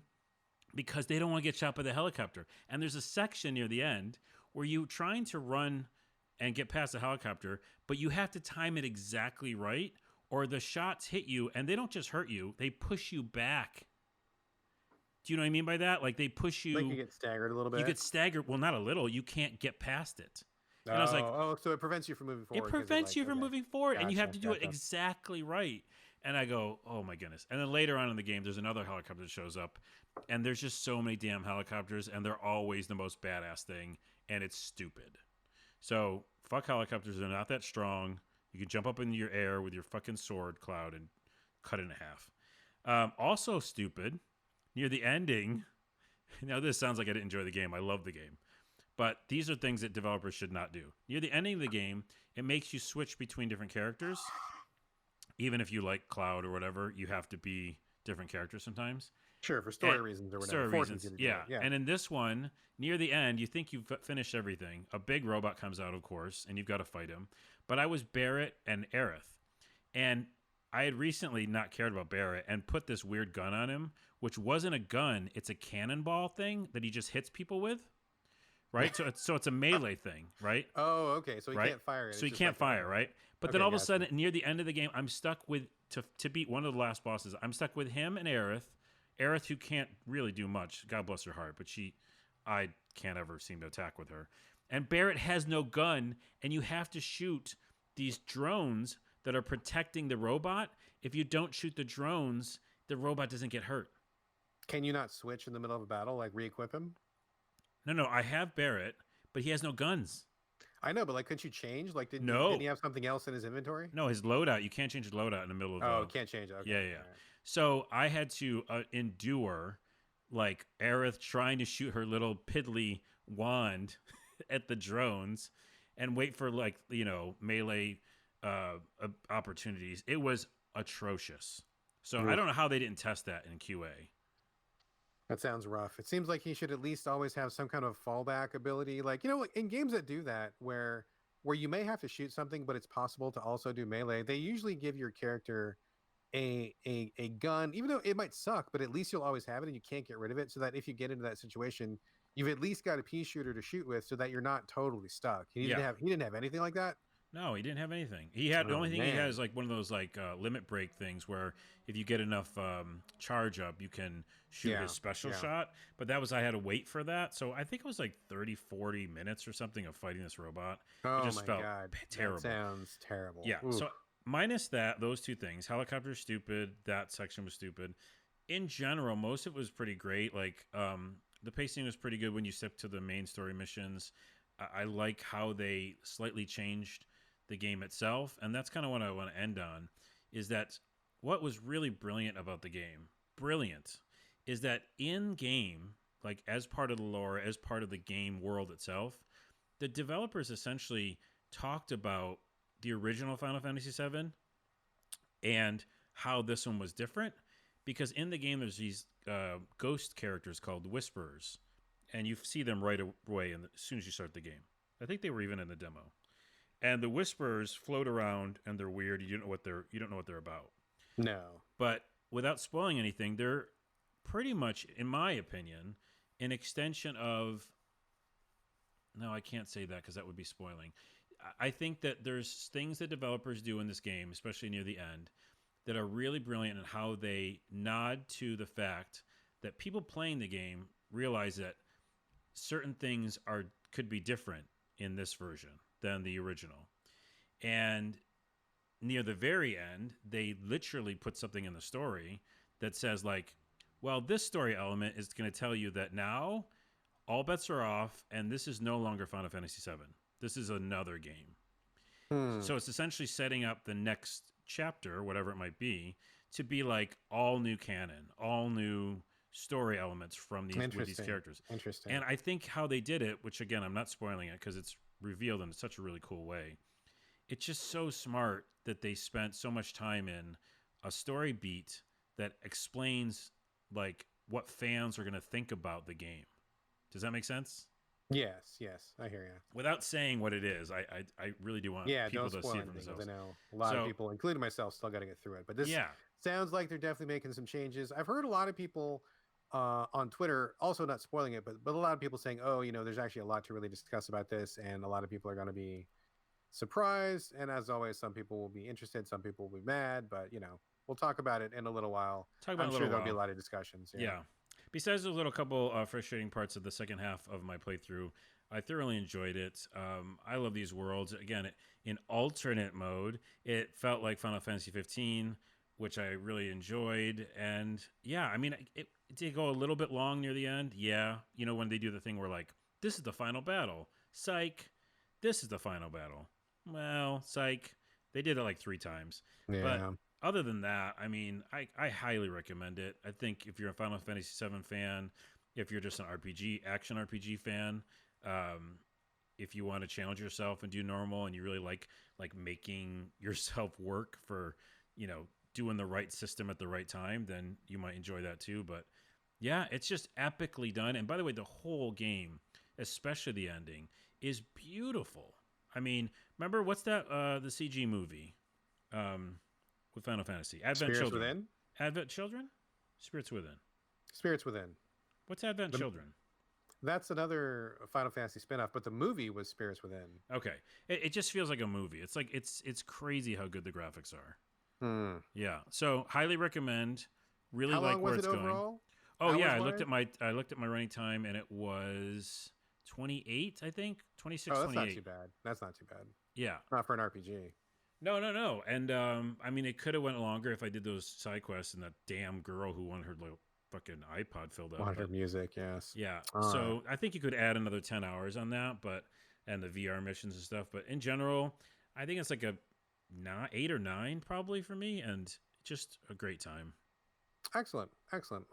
because they don't want to get shot by the helicopter. And there's a section near the end where you're trying to run and get past the helicopter, but you have to time it exactly right, or the shots hit you and they don't just hurt you, they push you back. Do you know what I mean by that? Like they push you. Like you get staggered a little bit. You get staggered. Well, not a little. You can't get past it. Oh, And I was like, so it prevents you from moving it forward. prevents you from moving forward, and you have to do it Gotcha. exactly right. And I go, oh my goodness. And then later on in the game, there's another helicopter that shows up, and there's just so many damn helicopters, and they're always the most badass thing, and it's stupid. So fuck helicopters. They're not that strong. You can jump up into your air with your fucking sword, Cloud, and cut it in half. Also stupid, near the ending. Now this sounds like I didn't enjoy the game. I love the game. But these are things that developers should not do. Near the ending of the game, it makes you switch between different characters. Even if you like Cloud or whatever, you have to be different characters sometimes. Sure, for story reasons or whatever. Story reasons, yeah. And in this one, near the end, you think you've finished everything. A big robot comes out, of course, and you've got to fight him. But I was Barrett and Aerith. And I had recently not cared about Barrett and put this weird gun on him, which wasn't a gun. It's a cannonball thing that he just hits people with. Right? So it's a melee thing, right? Oh, okay. So he right? can't fire it. So he can't fire, right? But then all of a sudden, near the end of the game, I'm stuck with, to beat one of the last bosses, I'm stuck with him and Aerith. Aerith, who can't really do much. God bless her heart. But I can't ever seem to attack with her. And Barrett has no gun, and you have to shoot these drones that are protecting the robot. If you don't shoot the drones, the robot doesn't get hurt. Can you not switch in the middle of a battle, like re-equip him? No, I have Barrett, but he has no guns. I know, but like, couldn't you change? Like, didn't he have something else in his inventory? No, his loadout. You can't change his loadout in the middle of. Can't change it. Okay. Yeah. Right. So I had to endure, like Aerith trying to shoot her little piddly wand at the drones, and wait for like melee opportunities. It was atrocious. So I don't know how they didn't test that in QA. That sounds rough. It seems like he should at least always have some kind of fallback ability. Like, in games that do that, where you may have to shoot something, but it's possible to also do melee, they usually give your character a gun, even though it might suck, but at least you'll always have it and you can't get rid of it, so that if you get into that situation, you've at least got a pea shooter to shoot with so that you're not totally stuck. He didn't have anything like that. No, he didn't have anything. He had the only thing he has is like one of those like limit break things where if you get enough charge up, you can shoot his special shot. But I had to wait for that. So I think it was like 30, 40 minutes or something of fighting this robot. Oh, it just felt God. terrible. That sounds terrible. Yeah. Oof. So minus those two things, helicopter's stupid. That section was stupid. In general, most of it was pretty great. Like The pacing was pretty good when you stick to the main story missions. I like how they slightly changed the game itself, and that's kind of what I want to end on. Is that what was really brilliant about the game? Brilliant is that in game, like as part of the lore, as part of the game world itself, the developers essentially talked about the original Final Fantasy VII and how this one was different. Because in the game, there's these ghost characters called Whisperers, and you see them right away as soon as you start the game. I think they were even in the demo. And the Whisperers float around, and they're weird. You don't know what they're about. No. But without spoiling anything, they're pretty much, in my opinion, an extension of. No, I can't say that because that would be spoiling. I think that there's things that developers do in this game, especially near the end, that are really brilliant in how they nod to the fact that people playing the game realize that certain things could be different in this version than the original. And near the very end, they literally put something in the story that says like, well, this story element is going to tell you that now all bets are off and this is no longer Final Fantasy VII. This is another game. So it's essentially setting up the next chapter, whatever it might be, to be like all new canon, all new story elements from these with these characters. Interesting. And I think how they did it, which again, I'm not spoiling it because it's revealed in such a really cool way. It's just so smart that they spent so much time in a story beat that explains like what fans are going to think about the game. Does that make sense? Yes, I hear you. Without saying what it is, I really do want people to see it for themselves. I know a lot of people, including myself, still got to get through it. But this sounds like they're definitely making some changes. I've heard a lot of people on Twitter, also not spoiling it, but a lot of people saying, oh, there's actually a lot to really discuss about this, and a lot of people are going to be surprised. And as always, some people will be interested, some people will be mad, but we'll talk about it in a little while. I'm sure there'll be a lot of discussions. Yeah. Besides the little couple frustrating parts of the second half of my playthrough, I thoroughly enjoyed it. I love these worlds. Again, in alternate mode, it felt like Final Fantasy 15, which I really enjoyed. And yeah, I mean, it did go a little bit long near the end. Yeah. When they do the thing where like, this is the final battle. Psych. This is the final battle. Well, psych. They did it like 3 times. Yeah. But other than that, I mean, I highly recommend it. I think if you're a Final Fantasy VII fan, if you're just an action RPG fan, if you want to challenge yourself and do normal and you really like making yourself work for, doing the right system at the right time, then you might enjoy that too. But yeah, it's just epically done. And by the way, the whole game, especially the ending, is beautiful. I mean, remember what's that, the CG movie? With Final Fantasy. Spirits Within? Advent Children? Spirits Within. Spirits Within. What's Advent Children? That's another Final Fantasy spinoff, but the movie was Spirits Within. Okay. It just feels like a movie. It's like it's crazy how good the graphics are. Yeah. So highly recommend. Really how like long where was it's it going. Overall? Oh yeah, I looked at my running time and it was 28, I think. 26, that's 28. not too bad. That's not too bad. Yeah. Not for an RPG. No. And I mean, it could have went longer if I did those side quests and that damn girl who wanted her little fucking iPod filled up. Wanted her music, yes. Yeah. So I think you could add another 10 hours on that, and the VR missions and stuff. But in general, I think it's like a 8 or 9 probably for me, and just a great time. Excellent.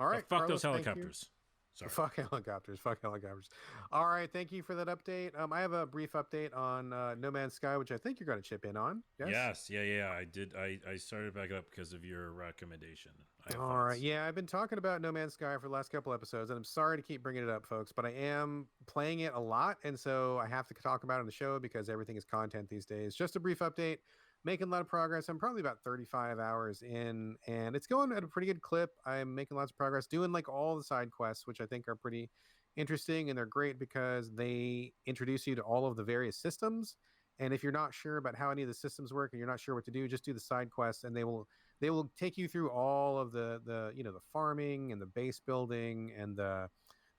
All right. But fuck those helicopters. Sorry. Fuck helicopters. All right, thank you for that update. I have a brief update on No Man's Sky, which I think you're going to chip in on. Yes. Yeah. I did. I started back up because of your recommendation. All right. Yeah, I've been talking about No Man's Sky for the last couple episodes, and I'm sorry to keep bringing it up, folks, but I am playing it a lot, and so I have to talk about it on the show because everything is content these days. Just a brief update. Making a lot of progress. I'm probably about 35 hours in, and it's going at a pretty good clip. I'm making lots of progress, doing like all the side quests, which I think are pretty interesting, and they're great because they introduce you to all of the various systems. And if you're not sure about how any of the systems work and you're not sure what to do, just do the side quests, and they will take you through all of the the farming and the base building and the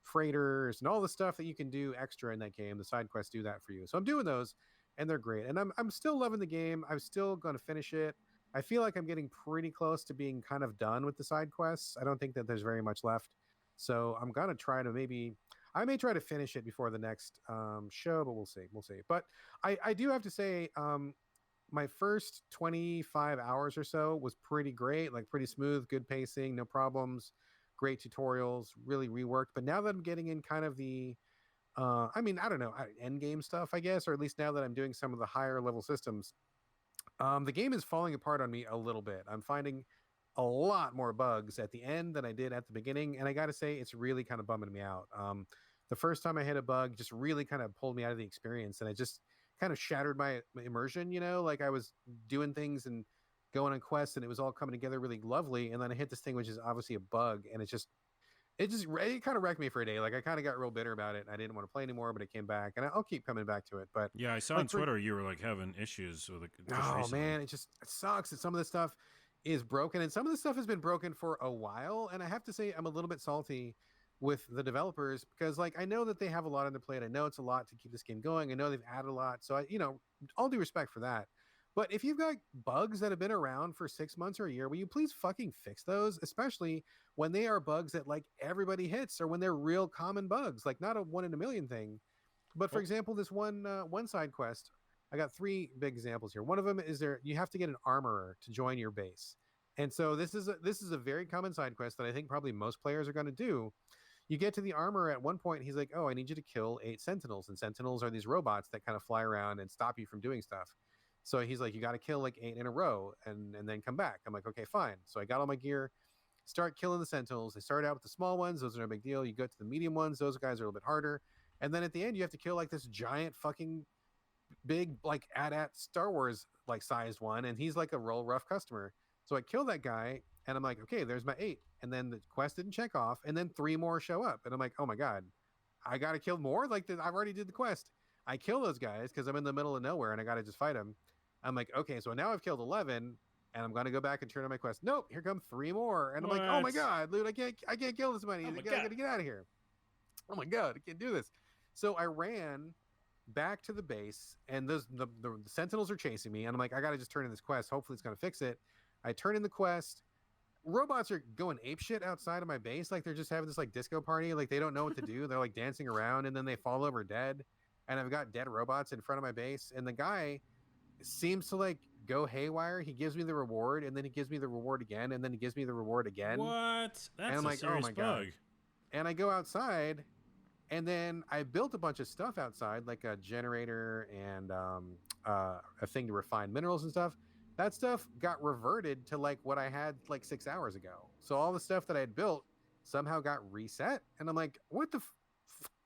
freighters and all the stuff that you can do extra in that game. The side quests do that for you. So I'm doing those, and they're great. And I'm still loving the game. I'm still going to finish it. I feel like I'm getting pretty close to being kind of done with the side quests. I don't think that there's very much left. So I'm gonna try to I may try to finish it before the next show, but we'll see. We'll see. But I do have to say, my first 25 hours or so was pretty great, like pretty smooth, good pacing, no problems, great tutorials, really reworked. But now that I'm getting in kind of the I mean, I don't know, end game stuff, I guess, or at least now that I'm doing some of the higher level systems, the game is falling apart on me a little bit. I'm finding a lot more bugs at the end than I did at the beginning, and I got to say, it's really kind of bumming me out. The first time I hit a bug, just really kind of pulled me out of the experience, and it just kind of shattered my immersion. You know, like I was doing things and going on quests, and it was all coming together really lovely, and then I hit this thing, which is obviously a bug, and it kind of wrecked me for a day. Like I kind of got real bitter about it. I didn't want to play anymore, but it came back, and I'll keep coming back to it. But Yeah, I saw on like for Twitter you were like having issues with it just oh recently. man, it sucks that some of this stuff is broken, and some of this stuff has been broken for a while. And I have to say, I'm a little bit salty with the developers because, like, I know that they have a lot on their plate. I know it's a lot to keep this game going. I know they've added a lot, so all due respect for that. But if you've got bugs that have been around for 6 months or a year, will you please fucking fix those? Especially when they are bugs that like everybody hits, or when they're real common bugs, like not a one in a million thing. But for Well, example, this one side quest, I got three big examples here. One of them is you have to get an armorer to join your base, and so this is a very common side quest that I think probably most players are going to do. You get to the armorer at one point, he's like, "Oh, I need you to kill 8 sentinels," and sentinels are these robots that kind of fly around and stop you from doing stuff. So he's like, "You got to kill like 8 in a row, and then come back." I'm like, "Okay, fine." So I got all my gear, start killing the sentinels. They start out with the small ones; those are no big deal. You go to the medium ones; those guys are a little bit harder. And then at the end, you have to kill like this giant fucking big like at Star Wars like sized one, and he's like a real rough customer. So I kill that guy, and I'm like, okay, there's my 8. And then the quest didn't check off, and then 3 more show up, and I'm like, oh my god, I gotta kill more. Like I've already did the quest. I kill those guys because I'm in the middle of nowhere and I gotta just fight them. I'm like, okay, so now I've killed 11, and I'm gonna go back and turn on my quest. Nope, here come 3 more, and I'm like, oh my what? god, dude, I can't kill this many. Oh I my god! gotta get out of here. Oh my god, I can't do this. So I ran back to the base, and the sentinels are chasing me, and I'm like, I gotta just turn in this quest. Hopefully, it's gonna fix it. I turn in the quest. Robots are going ape shit outside of my base, like they're just having this like disco party. Like they don't know what to do. They're like dancing around, and then they fall over dead. And I've got dead robots in front of my base, and the guy seems to like go haywire. He gives me the reward, and then he gives me the reward again, and then he gives me the reward again. What? And That's I'm a like, oh serious my god. bug. And I go outside, and then I built a bunch of stuff outside, like a generator and a thing to refine minerals and stuff. That stuff got reverted to like what I had like 6 hours ago. So all the stuff that I had built somehow got reset, and I'm like, what the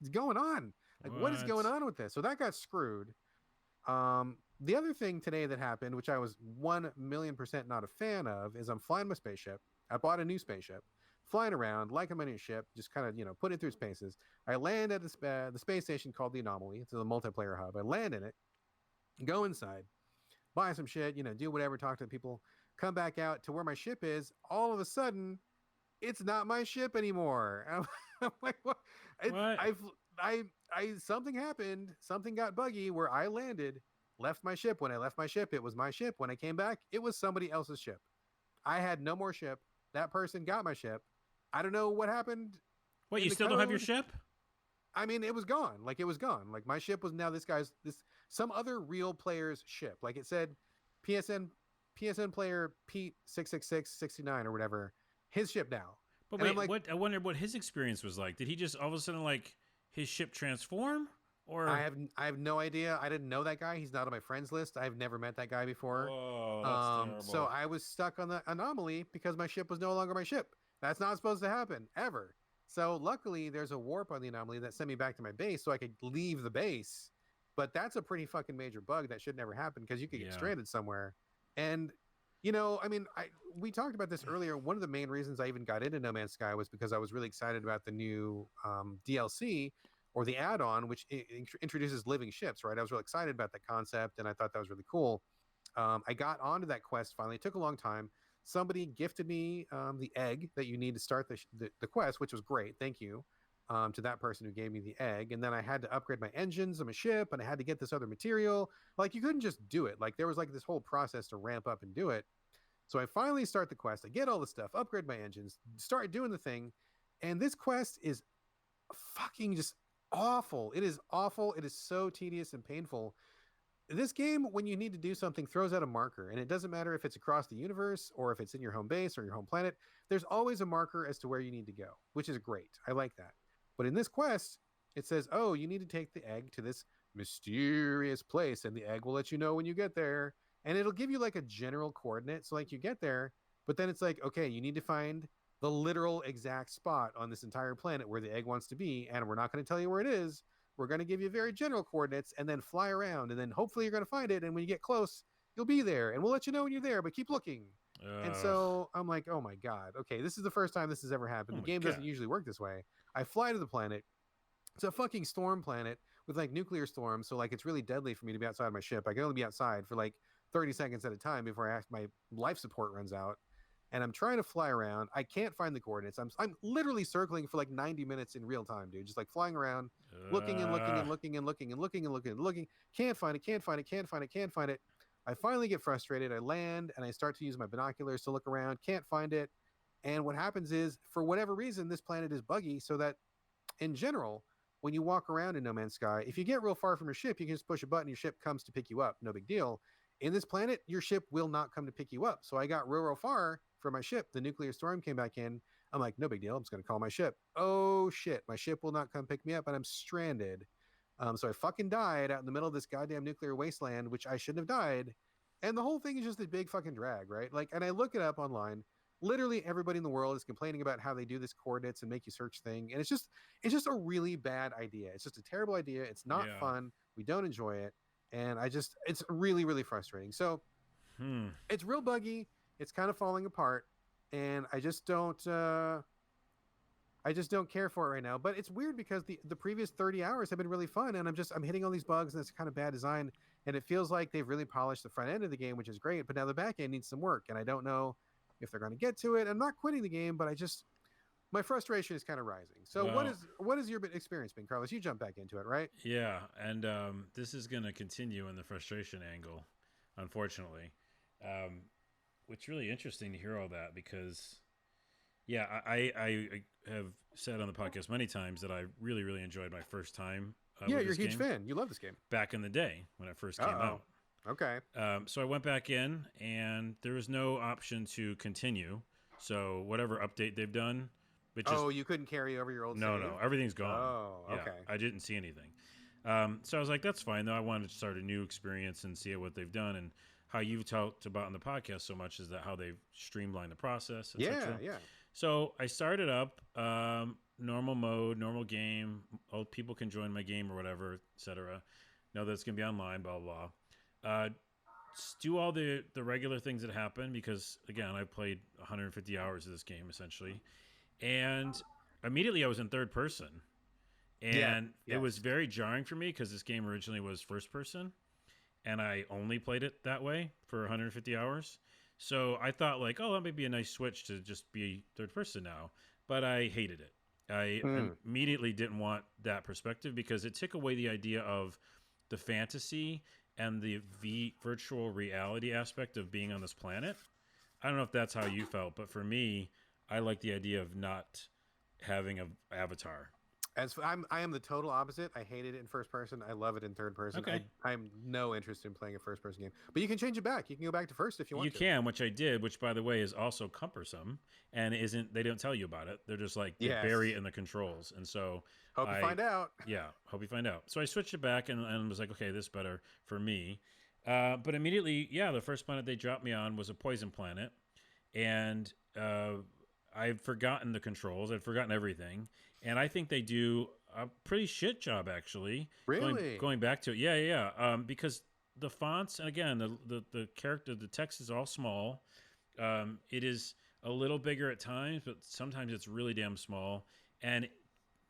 is going on? Like, what is going What? on with this? So that got screwed. The other thing today that happened, which I was 1,000,000% not a fan of, is I'm flying my spaceship. I bought a new spaceship, flying around like I'm a new ship, just kind of put it through its paces. I land at the space station called the Anomaly. It's a multiplayer hub. I land in it, go inside, buy some shit, do whatever, talk to people, come back out to where my ship is. All of a sudden, it's not my ship anymore. I'm like, what? It's What? something happened. Something got buggy where I landed, left my ship. When I left my ship, it was my ship. When I came back, it was somebody else's ship. I had no more ship. That person got my ship. I don't know what happened What? in You the still don't have your code. ship? I mean, it was gone. Like it was gone. Like my ship was now this some other real player's ship. Like it said PSN player Pete 66669 or whatever, his ship now. But And I'm wait, like, what? I wonder what his experience was like. Did he just all of a sudden like his ship transform, I or? have I have no idea. I didn't know that guy. He's not on my friends list. I've never met that guy before. Whoa, that's So terrible. I was stuck on the Anomaly because my ship was no longer my ship. That's not supposed to happen ever. So luckily, there's a warp on the Anomaly that sent me back to my base, so I could leave the base. But that's a pretty fucking major bug that should never happen because you could get Yeah. stranded somewhere. And I mean, we talked about this earlier. One of the main reasons I even got into No Man's Sky was because I was really excited about the new DLC or the add-on, which introduces living ships. Right, I was really excited about that concept, and I thought that was really cool. I got onto that quest finally. It took a long time. Somebody gifted me the egg that you need to start the quest, which was great. Thank you to that person who gave me the egg. And then I had to upgrade my engines on my ship, and I had to get this other material. Like you couldn't just do it. Like there was like this whole process to ramp up and do it. So I finally start the quest. I get all the stuff, upgrade my engines, start doing the thing, And this quest is fucking just awful. It is awful. It is so tedious and painful. This game, when you need to do something, throws out a marker, and it doesn't matter if it's across the universe or if it's in your home base or your home planet. There's always a marker as to where you need to go, which is great. I like that. But in this quest, it says, "Oh, you need to take the egg to this mysterious place, and the egg will let you know when you get there." And it'll give you like a general coordinate, so like you get there, but then it's like, okay, you need to find the literal exact spot on this entire planet where the egg wants to be, and we're not going to tell you where it is. We're going to give you very general coordinates and then fly around, and then hopefully you're going to find it, and when you get close you'll be there, and we'll let you know when you're there, but keep looking. And Ugh. so I'm like, oh my god, okay, this is the first time this has ever happened. Oh The my game doesn't god. usually work this way. I fly to the planet. It's a fucking storm planet with like nuclear storms, so like it's really deadly for me to be outside my ship. I can only be outside for like 30 seconds at a time before my life support runs out. And I'm trying to fly around. I can't find the coordinates. I'm literally circling for like 90 minutes in real time, dude. Just like flying around, looking and looking and looking and looking and looking and looking and looking. Can't find it, can't find it, can't find it, can't find it. I finally get frustrated. I land and I start to use my binoculars to look around. Can't find it. And what happens is, for whatever reason, this planet is buggy, so that in general, when you walk around in No Man's Sky, if you get real far from your ship, you can just push a button, your ship comes to pick you up. No big deal. In this planet, your ship will not come to pick you up. So I got real far from my ship. The nuclear storm came back in. I'm like, no big deal. I'm just going to call my ship. Oh, shit. My ship will not come pick me up, and I'm stranded. So I fucking died out in the middle of this goddamn nuclear wasteland, which I shouldn't have died. And the whole thing is just a big fucking drag, right? Like, and I look it up online. Literally everybody in the world is complaining about how they do this coordinates and make you search thing, and it's just a really bad idea. It's just a terrible idea. It's not Yeah. fun. We don't enjoy it, and it's really really frustrating. So Hmm. it's real buggy. It's kind of falling apart, and I just don't care for it right now. But it's weird because the previous 30 hours have been really fun, and I'm hitting all these bugs, and it's kind of bad design, and it feels like they've really polished the front end of the game, which is great. But now the back end needs some work, and I don't know if they're going to get to it. I'm not quitting the game, but my frustration is kind of rising. So Well, what is your experience been, Carlos? You jump back into it, right? yeah, and this is going to continue in the frustration angle, unfortunately. Um, It's really interesting to hear all that because, yeah, I have said on the podcast many times that I really, really enjoyed my first time Yeah, with you're a this huge game fan. You love this game. back in the day when it first came Uh-oh. out. Okay. So I went back in, and there was no option to continue. So whatever update they've done, it just Oh, you couldn't carry over your old no, save? no, everything's gone. Oh, Yeah, okay. I didn't see anything. So I was like, that's fine though. I wanted to start a new experience and see what they've done and how you've talked about in the podcast so much is that how they've streamlined the process, Yeah, etc. yeah. So I started up normal mode, normal game. All people can join my game or whatever, etc. Know that it's gonna be online, blah blah. Do all the regular things that happen because again, I played 150 hours of this game essentially, and immediately I was in third person, Yeah. and it Yes. was very jarring for me because this game originally was first person, and I only played it that way for 150 hours. So I thought like, oh, that may be a nice switch to just be third person now, but I hated it. I Hmm. immediately didn't want that perspective because it took away the idea of the fantasy and the virtual reality aspect of being on this planet. I don't know if that's how you felt, but for me, I like the idea of not having an avatar. I am the total opposite. I hated it in first person. I love it in third person. Okay. I'm no interest in playing a first person game. But you can change it back. You can go back to first if you want You to. can, which I did, which by the way is also cumbersome and isn't. They don't tell you about it. They're just like they Yes. bury it in the controls, and so Hope you find out. yeah, hope you find out. So I switched it back and was like, okay, this is better for me. But immediately, yeah, the first planet they dropped me on was a poison planet, and I'd forgotten the controls. I'd forgotten everything, and I think they do a pretty shit job actually. Really? Going back to it, yeah. Because the fonts, and again, the character, the text is all small. It is a little bigger at times, but sometimes it's really damn small. And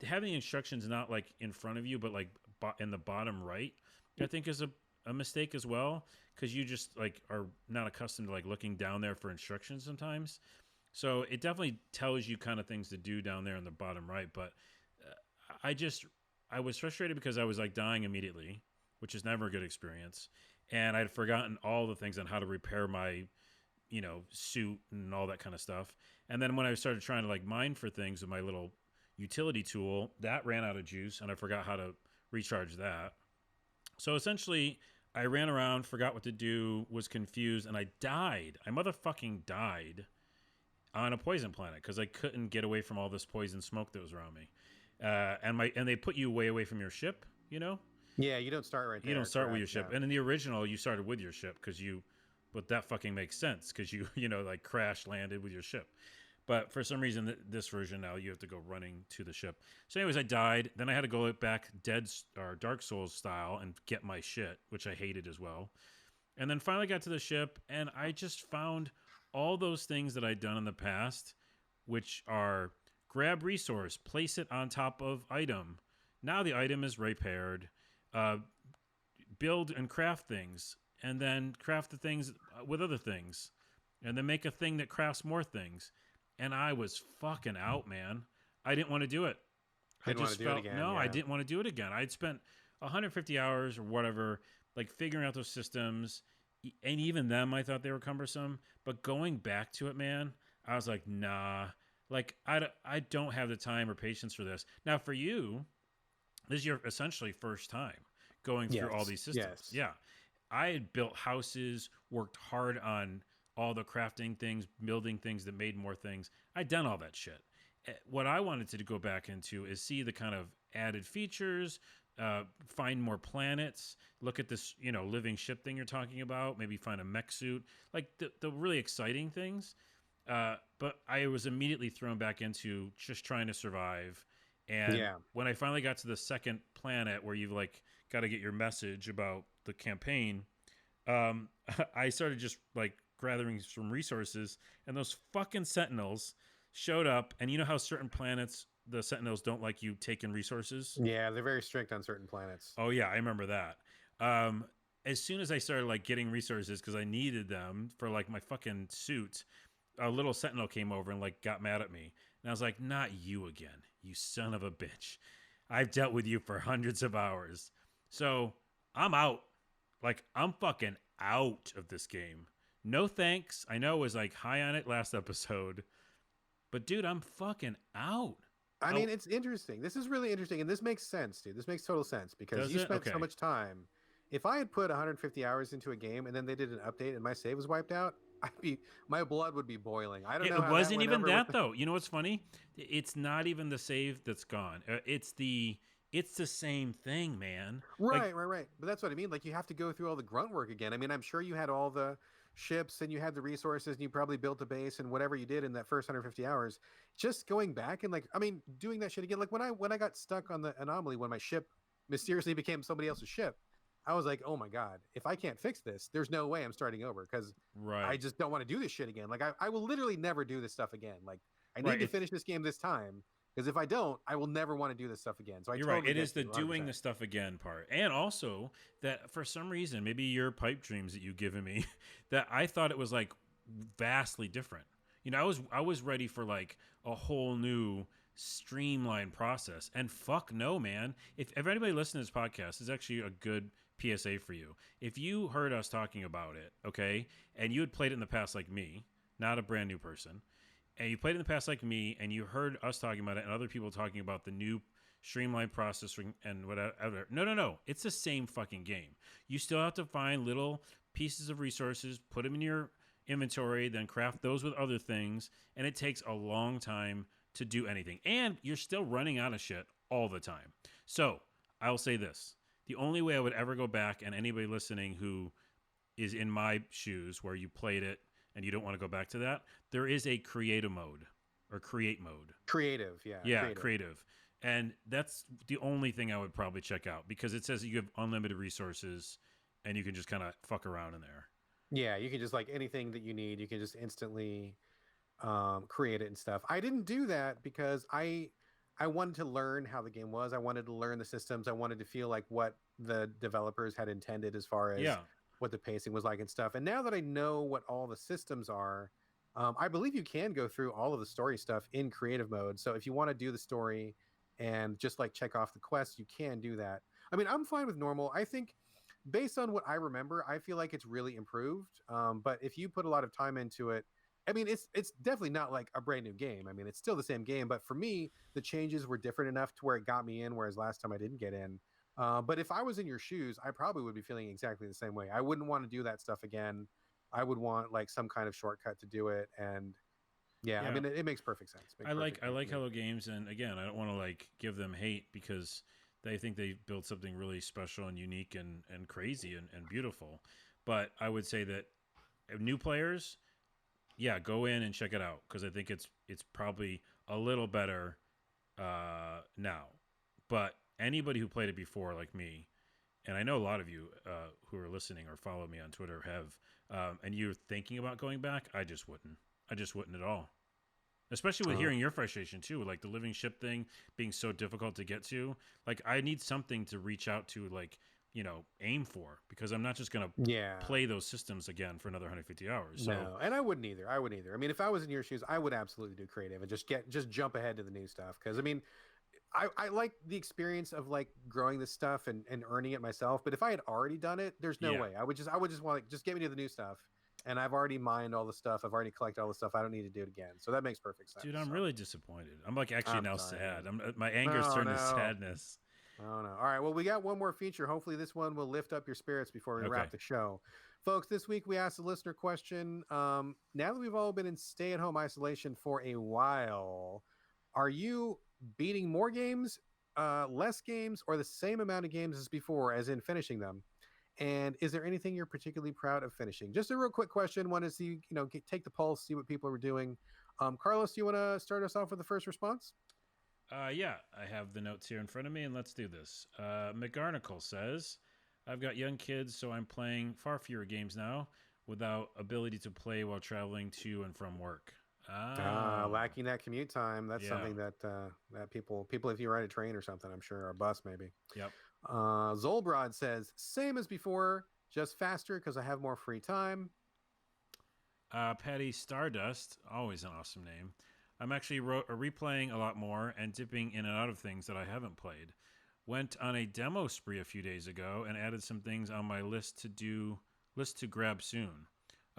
having instructions not like in front of you, but like in the bottom right, I think is a mistake as well, because you just like are not accustomed to like looking down there for instructions sometimes. So it definitely tells you kind of things to do down there in the bottom right. But I was frustrated because I was like dying immediately, which is never a good experience. And I'd forgotten all the things on how to repair my suit and all that kind of stuff. And then when I started trying to like mine for things with my little utility tool, that ran out of juice and I forgot how to recharge that. So essentially, I ran around, forgot what to do, was confused, and I died. I motherfucking died on a poison planet because I couldn't get away from all this poison smoke that was around me. And they put you way away from your ship. Yeah, you don't start right there. You don't start with your correct, ship. yeah. And in the original, you started with your ship because but that fucking makes sense because you like crash landed with your ship. But for some reason, this version now you have to go running to the ship. So, anyways, I died. Then I had to go back Dark Souls style and get my shit, which I hated as well. And then finally got to the ship, and I just found all those things that I'd done in the past, which are grab resource, place it on top of item. Now the item is repaired. Build and craft things, and then craft the things with other things, and then make a thing that crafts more things. And I was fucking out, man. I didn't want to do it. Didn't want to do it again. No, yeah. I didn't want to do it again. I'd spent 150 hours or whatever, like figuring out those systems, and even them, I thought they were cumbersome. But going back to it, man, I was like, nah. Like, I don't have the time or patience for this. Now, for you, this is your essentially first time going through all these systems. Yes. Yeah. I had built houses, worked hard on all the crafting things, building things that made more things. I'd done all that shit. What I wanted to go back into is see the kind of added features, find more planets, look at this, living ship thing you're talking about, maybe find a mech suit, like the really exciting things. But I was immediately thrown back into just trying to survive. And when I finally got to the second planet where you've like got to get your message about the campaign, I started just like gathering some resources, and those fucking sentinels showed up. And you know how certain planets, the sentinels don't like you taking resources? Yeah, they're very strict on certain planets. Oh yeah, I remember that. As soon as I started like getting resources because I needed them for like my fucking suit, a little sentinel came over and like got mad at me. And I was like, not you again, you son of a bitch. I've dealt with you for hundreds of hours. So I'm out. Like, I'm fucking out of this game. No thanks. I know I was like high on it last episode. But dude, I'm fucking out. I mean, it's interesting. This is really interesting. And this makes sense, dude. This makes total sense because you spent so much time. If I had put 150 hours into a game and then they did an update and my save was wiped out, my blood would be boiling. I don't know. It wasn't even that though. You know what's funny? It's not even the save that's gone. It's the same thing, man. Right. But that's what I mean. Like, you have to go through all the grunt work again. I mean, I'm sure you had all the ships and you had the resources and you probably built a base and whatever you did in that first 150 hours. Just going back and doing that shit again. Like when I got stuck on the anomaly when my ship mysteriously became somebody else's ship, I was like, oh my God, if I can't fix this, there's no way I'm starting over because I just don't want to do this shit again. Like I will literally never do this stuff again. Like I need to finish this game this time. Because if I don't, I will never want to do this stuff again. So you're totally right. It is the doing the stuff again part. And also that for some reason, maybe your pipe dreams that you've given me, that I thought it was like vastly different. I was ready for like a whole new streamlined process. And fuck no, man. If anybody listening to this podcast, this is actually a good PSA for you. If you heard us talking about it, okay, and you had played it in the past like me, not a brand new person, and you played in the past like me, and you heard us talking about it and other people talking about the new streamlined process and whatever. No. It's the same fucking game. You still have to find little pieces of resources, put them in your inventory, then craft those with other things, and it takes a long time to do anything. And you're still running out of shit all the time. So I'll say this. The only way I would ever go back, and anybody listening who is in my shoes where you played it, and you don't want to go back to that, there is a creative mode or create mode. Creative, yeah. Yeah, creative. And that's the only thing I would probably check out because it says you have unlimited resources and you can just kind of fuck around in there. Yeah, you can just like anything that you need, you can just instantly create it and stuff. I didn't do that because I wanted to learn how the game was. I wanted to learn the systems. I wanted to feel like what the developers had intended as far as what the pacing was like and stuff. And now that I know what all the systems are, I believe you can go through all of the story stuff in creative mode. So if you want to do the story and just like check off the quests, you can do that. I mean, I'm fine with normal. I think based on what I remember, I feel like it's really improved. But if you put a lot of time into it, I mean, it's definitely not like a brand new game. I mean, it's still the same game, but for me, the changes were different enough to where it got me in, whereas last time I didn't get in. But if I was in your shoes, I probably would be feeling exactly the same way. I wouldn't want to do that stuff again. I would want like some kind of shortcut to do it, and yeah, I Yeah, mean, it makes perfect sense. Makes perfect I sense like to me. Hello Games, and again, I don't want to like give them hate because they think they built something really special and unique and crazy and beautiful. But I would say that new players, yeah, go in and check it out because I think it's probably a little better now. But anybody who played it before, like me, and I know a lot of you who are listening or follow me on Twitter have, and you're thinking about going back, I just wouldn't. I just wouldn't at all. Especially with Uh, hearing your frustration too, like the living ship thing being so difficult to get to. Like I need something to reach out to, like aim for because I'm not just gonna yeah, play those systems again for another 150 hours. So no, and I wouldn't either. I wouldn't either. I mean, if I was in your shoes, I would absolutely do creative and just jump ahead to the new stuff. Because I mean, I like the experience of like growing this stuff and earning it myself. But if I had already done it, there's no yeah, way. I would just want to just get me to the new stuff. And I've already mined all the stuff. I've already collected all the stuff. I don't need to do it again. So that makes perfect sense. dude, I'm So really disappointed. I'm like actually I'm now sorry, sad. man. My anger's Oh turned to no. sadness. Oh no. All right. Well, we got one more feature. Hopefully, this one will lift up your spirits before we Okay. wrap the show. Folks, this week we asked a listener question. Now that we've all been in stay at home isolation for a while, are you beating more games, less games, or the same amount of games as before, as in finishing them? And is there anything you're particularly proud of finishing? Just a real quick question. Want to see, take the pulse, see what people are doing. Carlos, do you want to start us off with the first response? Yeah, I have the notes here in front of me, and let's do this. McGarnacle says, I've got young kids, so I'm playing far fewer games now without ability to play while traveling to and from work. Oh, Lacking that commute time. That's yeah. something that that people if you ride a train or something, I'm sure, or a bus maybe. Yep. Zolbrod says same as before, just faster because I have more free time. Patty Stardust, always an awesome name. I'm actually replaying a lot more and dipping in and out of things that I haven't played. Went on a demo spree a few days ago and added some things on my list to grab soon.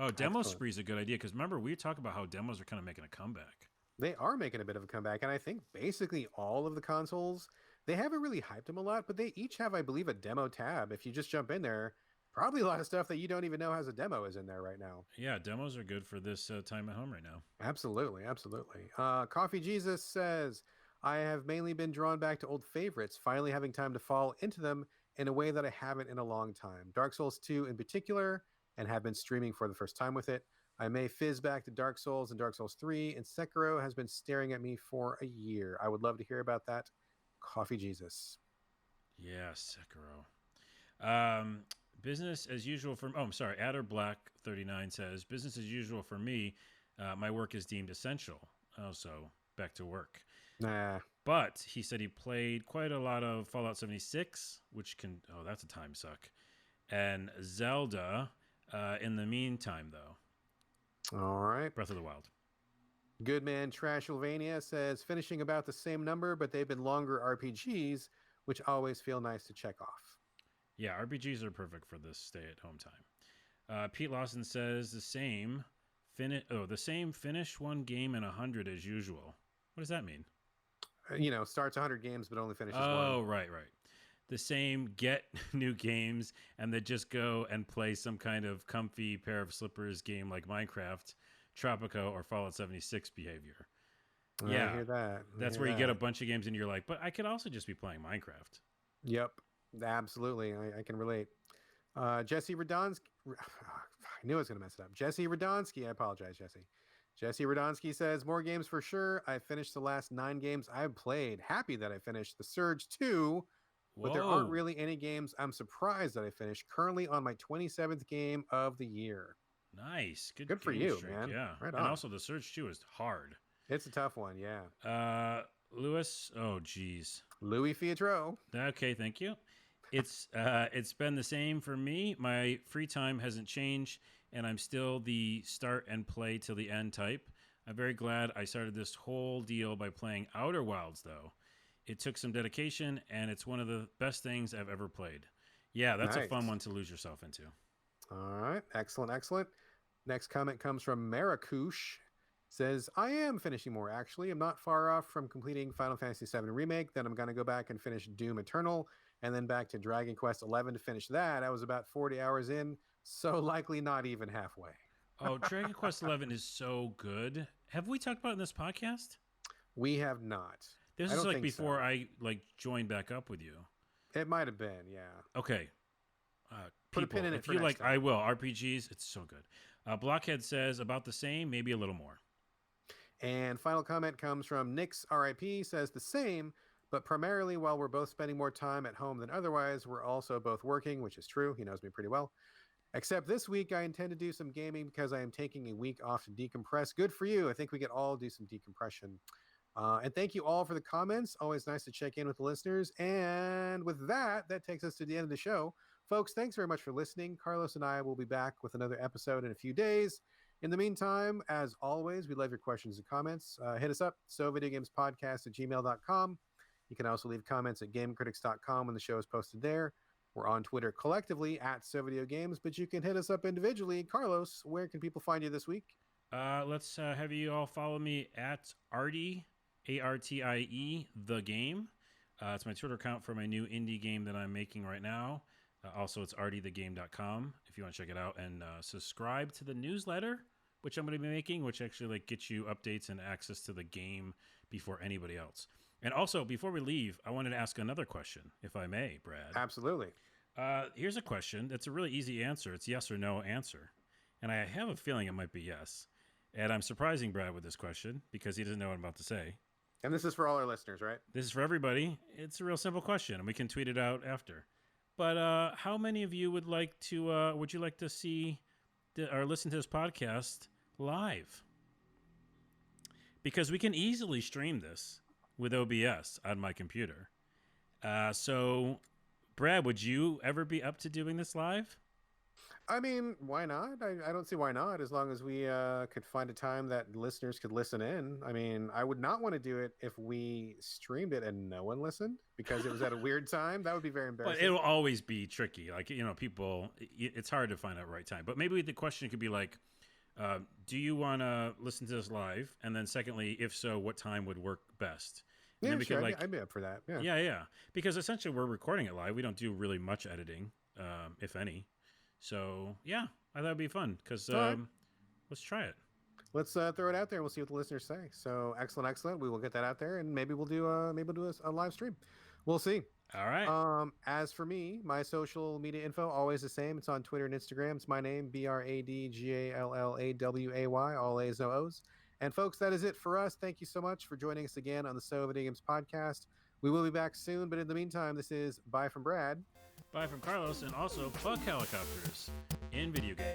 Oh, demo Excellent. spree is a good idea because remember we talked about how demos are kind of making a comeback. They are making a bit of a comeback, and I think basically all of the consoles they haven't really hyped them a lot, but they each have, I believe, a demo tab. If you just jump in there, probably a lot of stuff that you don't even know has a demo is in there right now. Yeah, demos are good for this time at home right now. Absolutely, absolutely. Coffee Jesus says, I have mainly been drawn back to old favorites, finally having time to fall into them in a way that I haven't in a long time. Dark Souls 2 in particular, and have been streaming for the first time with it. I may fizz back to Dark Souls and Dark Souls 3, and Sekiro has been staring at me for a year. I would love to hear about that. Coffee Jesus. Yeah, Sekiro. Um, business as usual for. Oh, I'm sorry. Adder Black 39 says business as usual for me. My work is deemed essential. Oh, so back to work. Nah. But he said he played quite a lot of Fallout 76, which can. Oh, that's a time suck. And Zelda. In the meantime, though, All right. Breath of the Wild. Good man Trashylvania says finishing about the same number, but they've been longer RPGs, which always feel nice to check off. Yeah, RPGs are perfect for this stay-at-home time. Pete Lawson says the same. The same finish one game in 100 as usual. What does that mean? Starts 100 games, but only finishes one. Oh, right. The same get new games and then just go and play some kind of comfy pair of slippers game like Minecraft, Tropico, or Fallout 76 behavior. I hear that. That's where you get a bunch of games and you're like, but I could also just be playing Minecraft. Yep, absolutely. I can relate. Jesse Radonsky. I knew I was going to mess it up. Jesse Radonsky. I apologize, Jesse. Jesse Radonsky says, more games for sure. I finished the last 9 games I've played. Happy that I finished The Surge 2, but there aren't really any games I'm surprised that I finished. Currently on my 27th game of the year. Nice. Good for you, streak. man. Yeah. Right and on. also The Surge 2 is hard. It's a tough one, yeah. Lewis. Oh, geez. Louis Fiatro. Okay, thank you. It's been the same for me. My free time hasn't changed, and I'm still the start and play till the end type. I'm very glad I started this whole deal by playing Outer Wilds, though. It took some dedication, and it's one of the best things I've ever played. Yeah, that's a fun Nice. one to lose yourself into. All right. Excellent. Excellent. Next comment comes from Maracouche. Says, I am finishing more, actually. I'm not far off from completing Final Fantasy VII Remake. Then I'm going to go back and finish Doom Eternal and then back to Dragon Quest 11 to finish that. I was about 40 hours in, so likely not even halfway. Oh, Dragon Quest 11 is so good. Have we talked about it in this podcast? We have not. This I is don't like think before so. I like joined back up with you. It might have been, yeah. Okay. Put a People, pin in it if for you next like, time. I will. RPGs, it's so good. Blockhead says about the same, maybe a little more. And final comment comes from Nick's RIP, says the same, but primarily while we're both spending more time at home than otherwise, we're also both working, which is true. He knows me pretty well. Except this week, I intend to do some gaming because I am taking a week off to decompress. Good for you. I think we could all do some decompression. And thank you all for the comments. Always nice to check in with the listeners. And with that, that takes us to the end of the show. Folks, thanks very much for listening. Carlos and I will be back with another episode in a few days. In the meantime, as always, we love your questions and comments. Hit us up, sovideogamespodcast@gmail.com. You can also leave comments at gamecritics.com when the show is posted there. We're on Twitter collectively at SoVideoGames, but you can hit us up individually. Carlos, where can people find you this week? Let's have you all follow me at Artie, ARTIE, the game. It's my Twitter account for my new indie game that I'm making right now. Also, it's artiethegame.com if you want to check it out. And subscribe to the newsletter, which I'm going to be making, which actually like gets you updates and access to the game before anybody else. And also, before we leave, I wanted to ask another question, if I may, Brad. Absolutely. Here's a question that's a really easy answer. It's yes or no answer. And I have a feeling it might be yes. And I'm surprising Brad with this question because he doesn't know what I'm about to say. And this is for all our listeners, right? This is for everybody. It's a real simple question, and we can tweet it out after. But how many of you would you like to see or listen to this podcast live? Because we can easily stream this with OBS on my computer. So, Brad, would you ever be up to doing this live? I mean, why not? I don't see why not, as long as we could find a time that listeners could listen in. I mean, I would not want to do it if we streamed it and no one listened because it was at a weird time. That would be very embarrassing. But it'll always be tricky. Like, people, it's hard to find out right time. But maybe the question could be like, do you want to listen to this live? And then secondly, if so, what time would work best? And Yeah, we sure. could, I'd be up for that. Yeah. Yeah. Because essentially we're recording it live. We don't do really much editing, if any. So, yeah, I thought it'd be fun because right. Let's try it. Let's throw it out there and we'll see what the listeners say. So excellent. We will get that out there and maybe we'll do a live stream. We'll see. All right. As for me, my social media info always the same. It's on Twitter and Instagram. It's my name, BradGallaway, all A's, no O's. And folks, that is it for us. Thank you so much for joining us again on the So Video Games podcast. We will be back soon, but in the meantime, this is bye from Brad. Bye from Carlos, and also bug helicopters in video games.